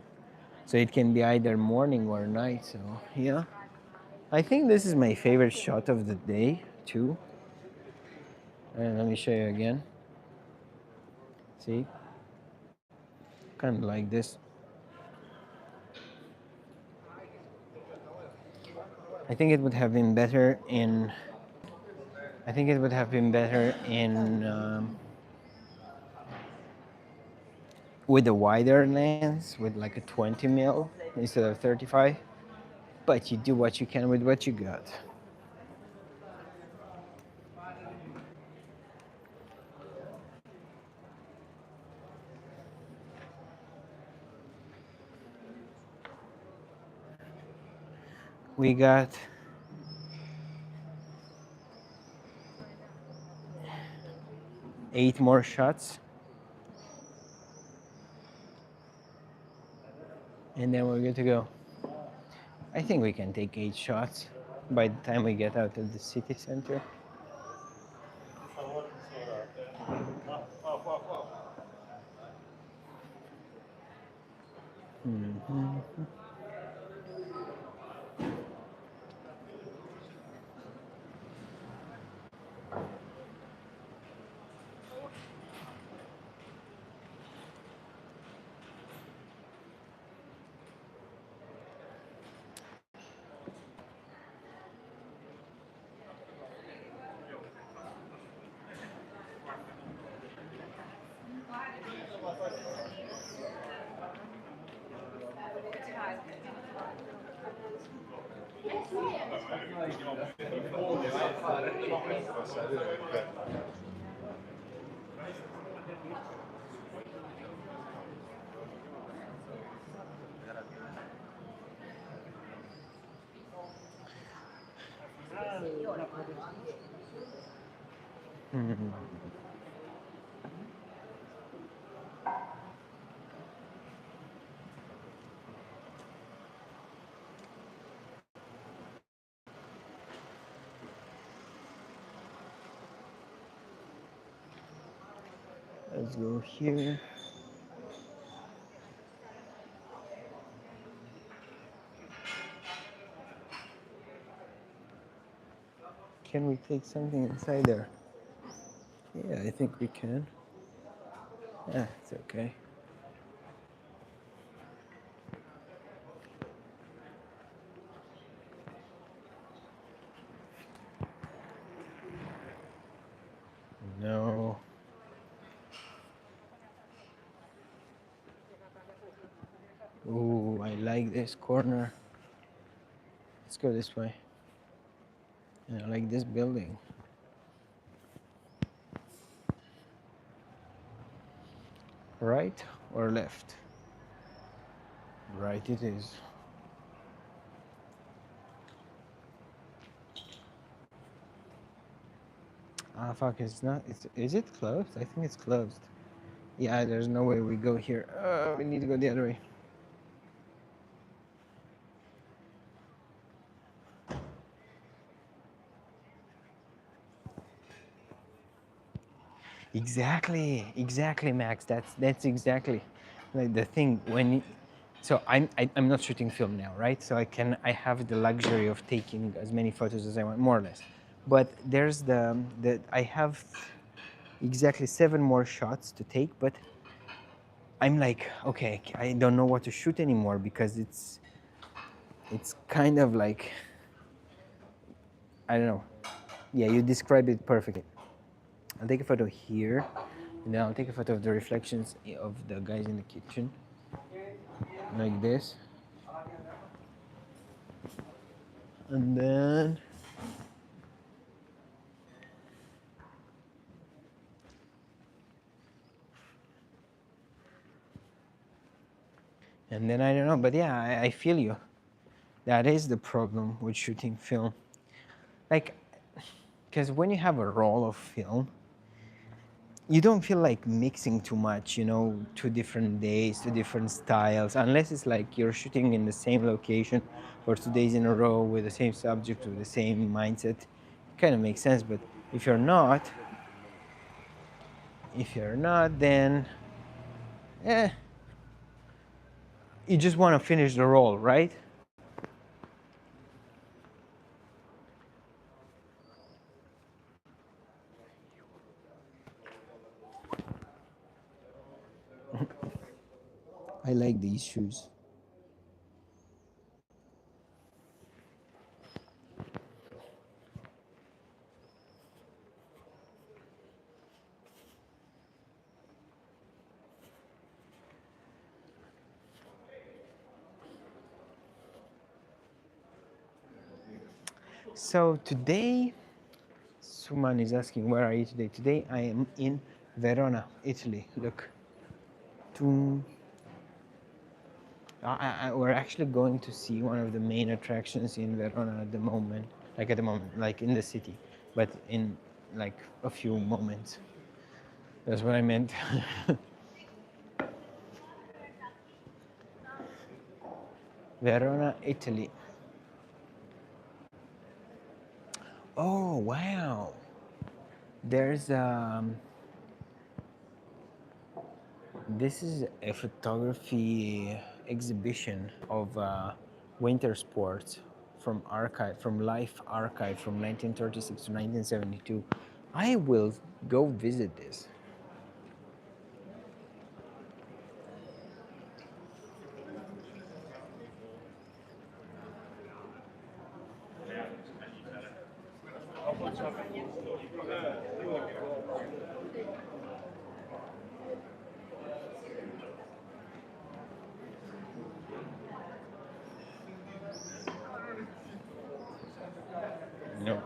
So it can be either morning or night. So yeah, I think this is my favorite shot of the day too. And let me show you again. See, kind of like this. I think it would have been better in. I think it would have been better in with a wider lens, with like a 20 mil instead of 35. But you do what you can with what you got. We got 8 more shots, and then we're good to go. I think we can take 8 shots by the time we get out of the city center. Mhm. Mhm. Let's go here. Can we take something inside there? Yeah, I think we can. Yeah, it's okay. No. Ooh, I like this corner. Let's go this way. And I like this building. Right or left? Right it is. Ah, fuck, it's not. Is it closed? I think it's closed. Yeah, there's no way we go here. We need to go the other way. Exactly, Max. That's exactly like the thing so I'm not shooting film now, right? So I have the luxury of taking as many photos as I want, more or less. But there's the I have exactly 7 more shots to take, but I'm like, okay, I don't know what to shoot anymore because it's kind of like, I don't know. Yeah, you described it perfectly. I'll take a photo here, and then I'll take a photo of the reflections of the guys in the kitchen, like this. And then And then I don't know, but yeah, I feel you. That is the problem with shooting film. Like, because when you have a roll of film, you don't feel like mixing too much, you know, 2 different days, 2 different styles, unless it's like you're shooting in the same location for 2 days in a row with the same subject, with the same mindset. It kind of makes sense, but if you're not, then eh, you just want to finish the roll, right? I like these shoes. So today, Suman is asking, where are you today? Today I am in Verona, Italy. Look. Tum. We're actually going to see one of the main attractions in Verona at the moment. Like at the moment, like in the city, but in like a few moments. That's what I meant. Verona, Italy. Oh, wow. There's this is a photography exhibition of winter sports from Life Archive from 1936 to 1972. I will go visit this. No.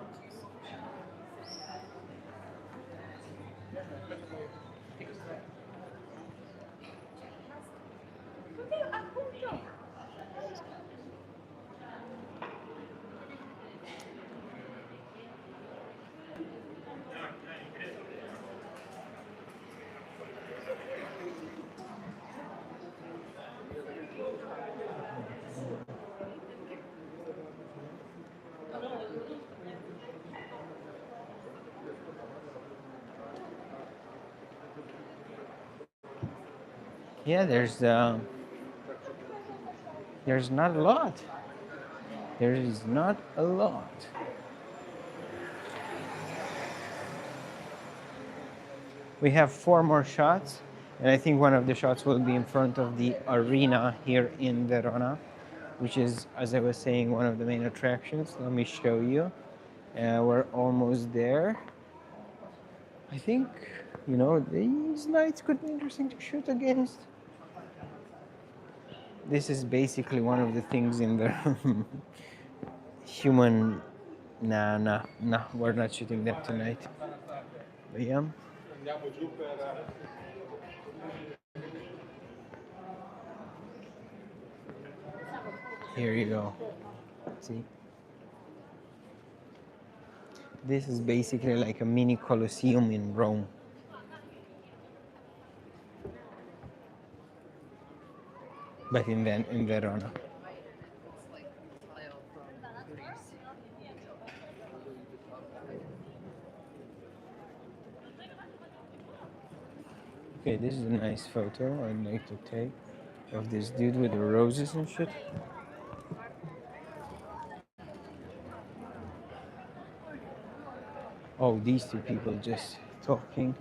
Yeah, there's not a lot. There is not a lot. We have 4 more shots, and I think one of the shots will be in front of the arena here in Verona, which is, as I was saying, one of the main attractions. Let me show you. We're almost there. I think, you know, these nights could be interesting to shoot against. This is basically one of the things in the human. Nah, we're not shooting that tonight. But yeah. Here you go. See? This is basically like a mini Colosseum in Rome. But in Verona. Okay, this is a nice photo I'd like to take of this dude with the roses and shit. Oh, these 2 people just talking.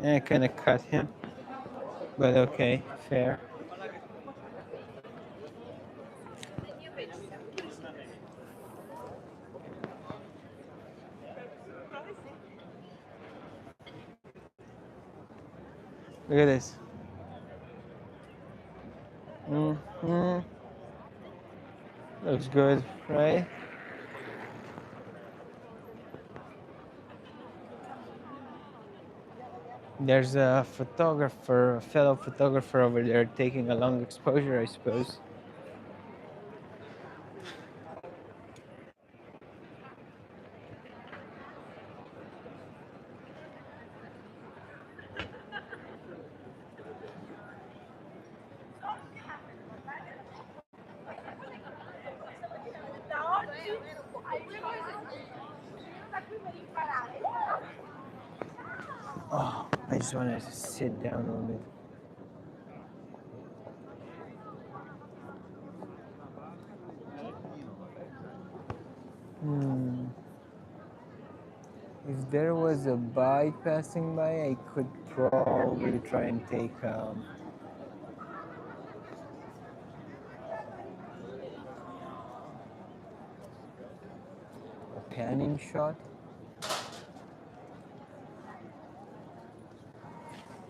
I kind of cut him, but okay, fair. Look at this. Mm-hmm. Looks good. right? There's a photographer, a fellow photographer over there taking a long exposure, I suppose. Oh, I just want to sit down a little bit. If there was a bike passing by, I could probably try and take a panning shot.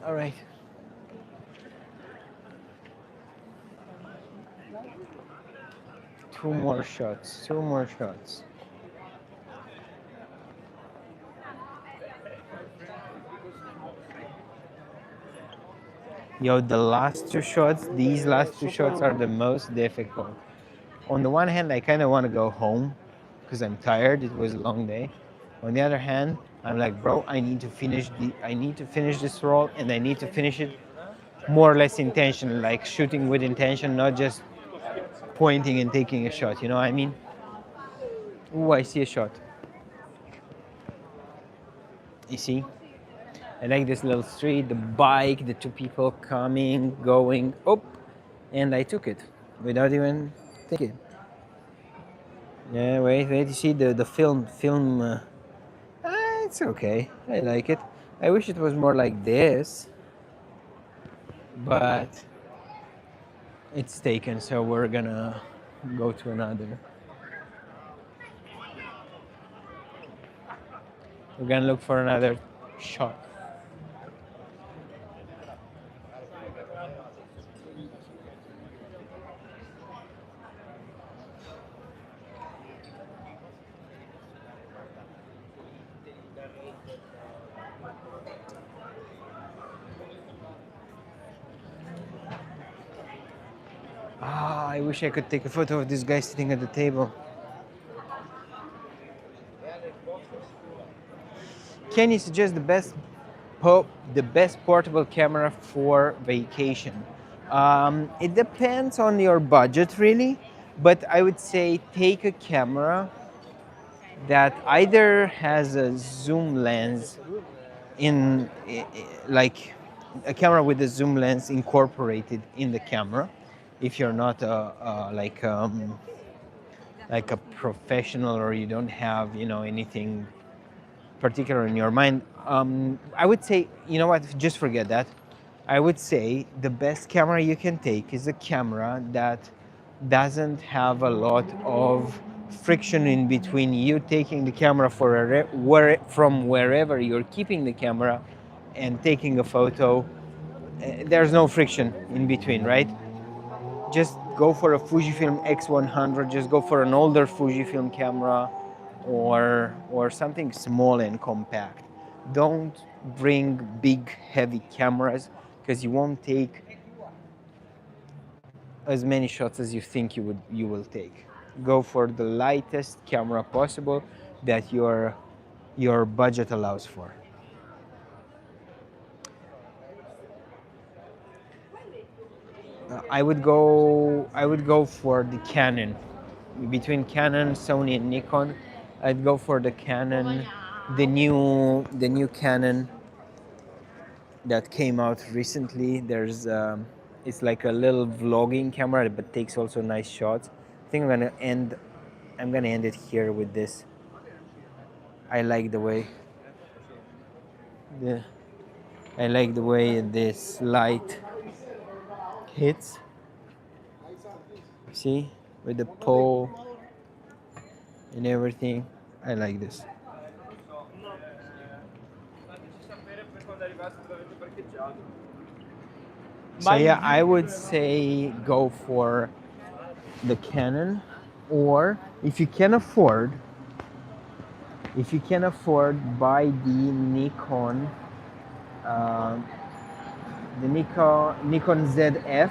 All right. Two more shots. Two more shots. Yo, the last two shots, these last two shots are the most difficult. On the one hand, I kind of want to go home because I'm tired. It was a long day. On the other hand, I'm like, bro, I need to finish this roll, and I need to finish it more or less intentional, like shooting with intention, not just pointing and taking a shot. You know what I mean? Ooh, I see a shot. You see? I like this little street, the bike, the two people coming, going, up, and I took it without even thinking. Yeah, wait, you see the film. It's okay. I like it. I wish it was more like this, but it's taken, so we're gonna go to another. We're gonna look for another shot. Ah, I wish I could take a photo of this guy sitting at the table. Can you suggest the best portable camera for vacation? It depends on your budget, really, but I would say take a camera that either has a zoom lens like a camera with a zoom lens incorporated in the camera, if you're not like a professional, or you don't have anything particular in your mind. I would say, you know what, just forget that. I would say the best camera you can take is a camera that doesn't have a lot of friction in between you taking the camera from wherever you're keeping the camera and taking a photo. There's no friction in between, right? Just go for a Fujifilm X100, just go for an older Fujifilm camera, or something small and compact. Don't bring big heavy cameras because you won't take as many shots as you think you will take. Go for the lightest camera possible that your budget allows for. I would go for the Canon. Between Canon, Sony, and Nikon, I'd go for the Canon, the new Canon that came out recently. It's like a little vlogging camera, but takes also nice shots. I think I'm gonna end it here with this. I like the way the I like the way this light hits. See, with the pole and everything. I like this. So yeah, I would say go for the Canon. Or if you can afford, buy uh, the Nikon ZF.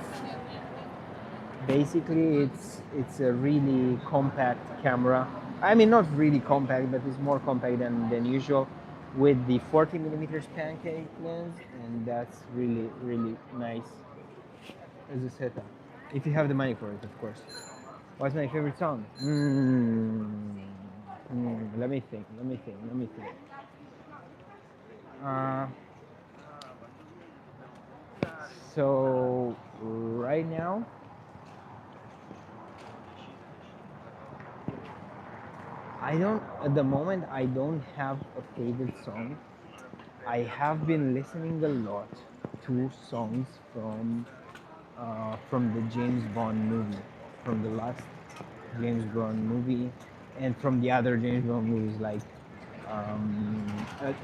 Basically, it's a really compact camera. I mean, not really compact, but it's more compact than usual, with the 40 millimeters pancake lens, and that's really nice as a setup. If you have the money for it, of course. What's my favorite song? Let me think. Uh, so right now, I don't. At the moment, I don't have a favorite song. I have been listening a lot to songs from the James Bond movie, from the last James Bond movie, and from the other James Bond movies like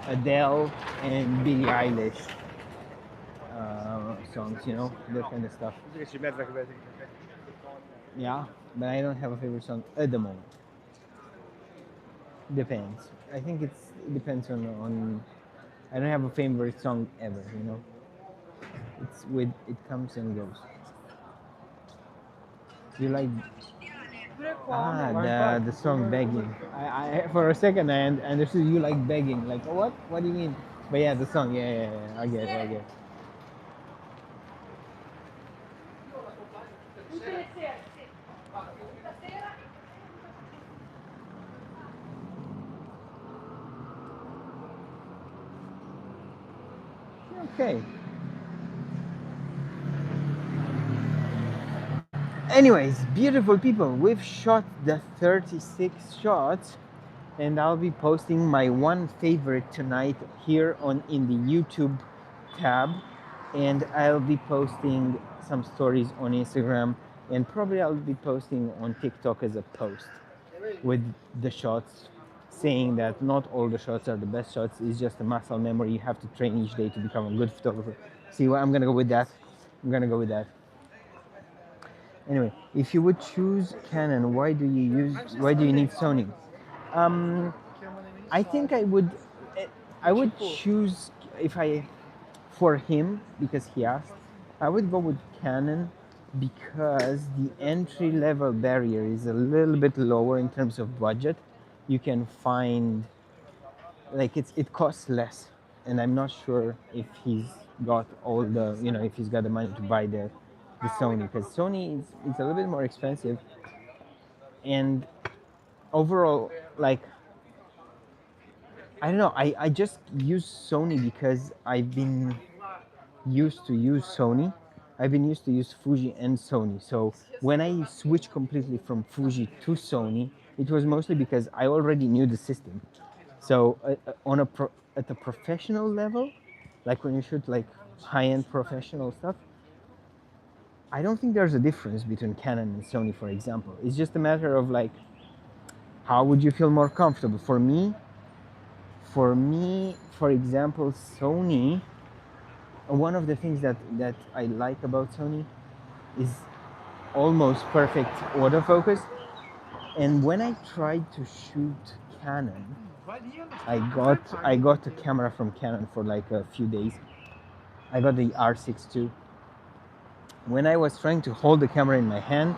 Adele and Billie Eilish songs, that kind of stuff. Yeah, but I don't have a favorite song at the moment. Depends. I think it depends on. I don't have a favorite song ever. It comes and goes. You like the song begging. I for a second I understood you like begging. Like what? What do you mean? But yeah, the song. Yeah. I get it. Okay. Anyways, beautiful people, we've shot the 36 shots, and I'll be posting my one favorite tonight here on in the YouTube tab, and I'll be posting some stories on Instagram, and probably I'll be posting on TikTok as a post with the shots, saying that not all the shots are the best shots. It's just a muscle memory. You have to train each day to become a good photographer. See what I'm gonna go with that. I'm gonna go with that. Anyway, if you would choose Canon, why do you need Sony? Um, I think I would choose, if I for him, because he asked, I would go with Canon because the entry level barrier is a little bit lower in terms of budget. You can find, like, it costs less, and I'm not sure if he's got all the, if he's got the money to buy the Sony, because Sony is a little bit more expensive, and overall, like, I don't know, I just use Sony because I've been used to use Sony. I've been used to use Fuji and Sony. So when I switched completely from Fuji to Sony, it was mostly because I already knew the system. So at a professional level, like when you shoot like high-end professional stuff, I don't think there's a difference between Canon and Sony, for example. It's just a matter of like, how would you feel more comfortable? For me, for example, Sony. One of the things that I like about Sony is almost perfect autofocus. And when I tried to shoot Canon, I got a camera from Canon for like a few days. I got the R6 II. When I was trying to hold the camera in my hand,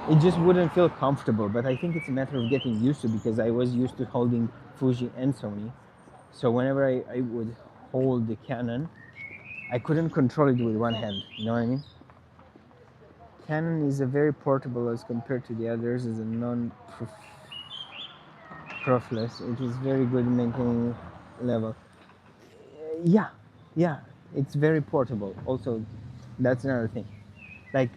it just wouldn't feel comfortable. But I think it's a matter of getting used to, because I was used to holding Fuji and Sony. So whenever I would hold the Canon, I couldn't control it with one hand. You know what I mean? Canon is a very portable as compared to the others. Is a non-profless. It is very good in maintaining level. Yeah, yeah, it's very portable. Also, that's another thing. Like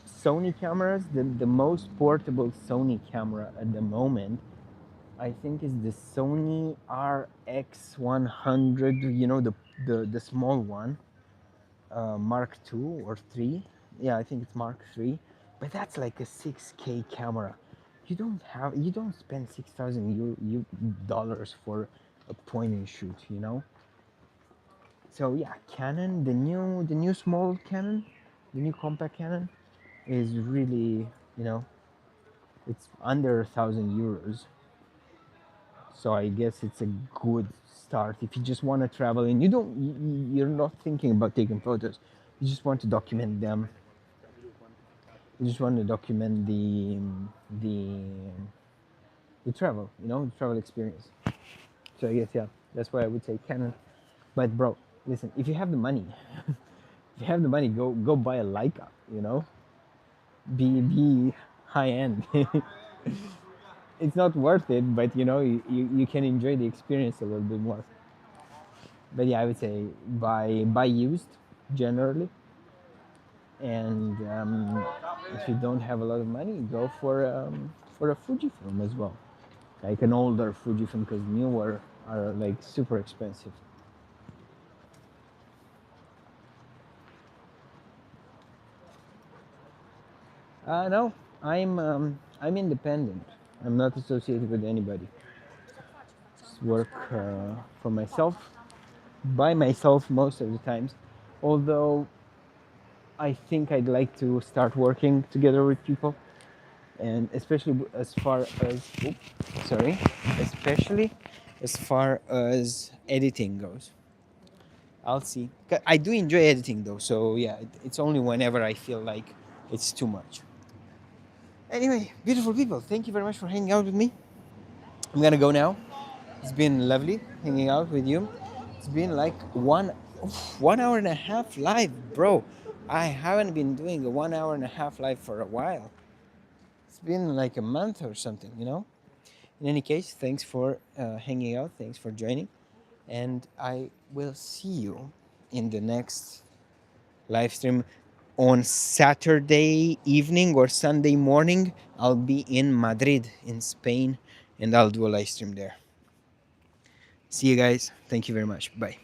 Sony cameras, the most portable Sony camera at the moment, I think, is the Sony RX100. The small one, Mark II or 3. Yeah, I think it's Mark III. But that's like a 6K camera. You don't spend 6,000 dollars for a point and shoot. So yeah, Canon, the new small Canon, the new compact Canon is really, you know, It's under 1,000 euros. So I guess it's a good start if you just want to travel and you're not thinking about taking photos. You just want to document them. You just want to document the the travel, the travel experience. So I guess, yeah, that's why I would say Canon. But bro, listen, if you have the money, if you have the money, go buy a Leica. Be high end. It's not worth it, but you can enjoy the experience a little bit more. But yeah, I would say buy used generally, and if you don't have a lot of money, go for a Fujifilm as well, like an older Fujifilm, because newer are like super expensive. No, I'm independent. I'm not associated with anybody. Just work for myself, by myself most of the times. Although I think I'd like to start working together with people, and especially as far as sorry, especially as far as editing goes. I'll see. I do enjoy editing though, so yeah, it's only whenever I feel like it's too much. Anyway, beautiful people, thank you very much for hanging out with me. I'm gonna go now. It's been lovely hanging out with you. It's been like 1 hour and a half live, bro. I haven't been doing a 1 hour and a half live for a while. It's been like a month or something. In any case, thanks for hanging out. Thanks for joining. And I will see you in the next live stream on Saturday evening or Sunday morning. I'll be in Madrid, in Spain, and I'll do a live stream there. See you guys. Thank you very much. Bye.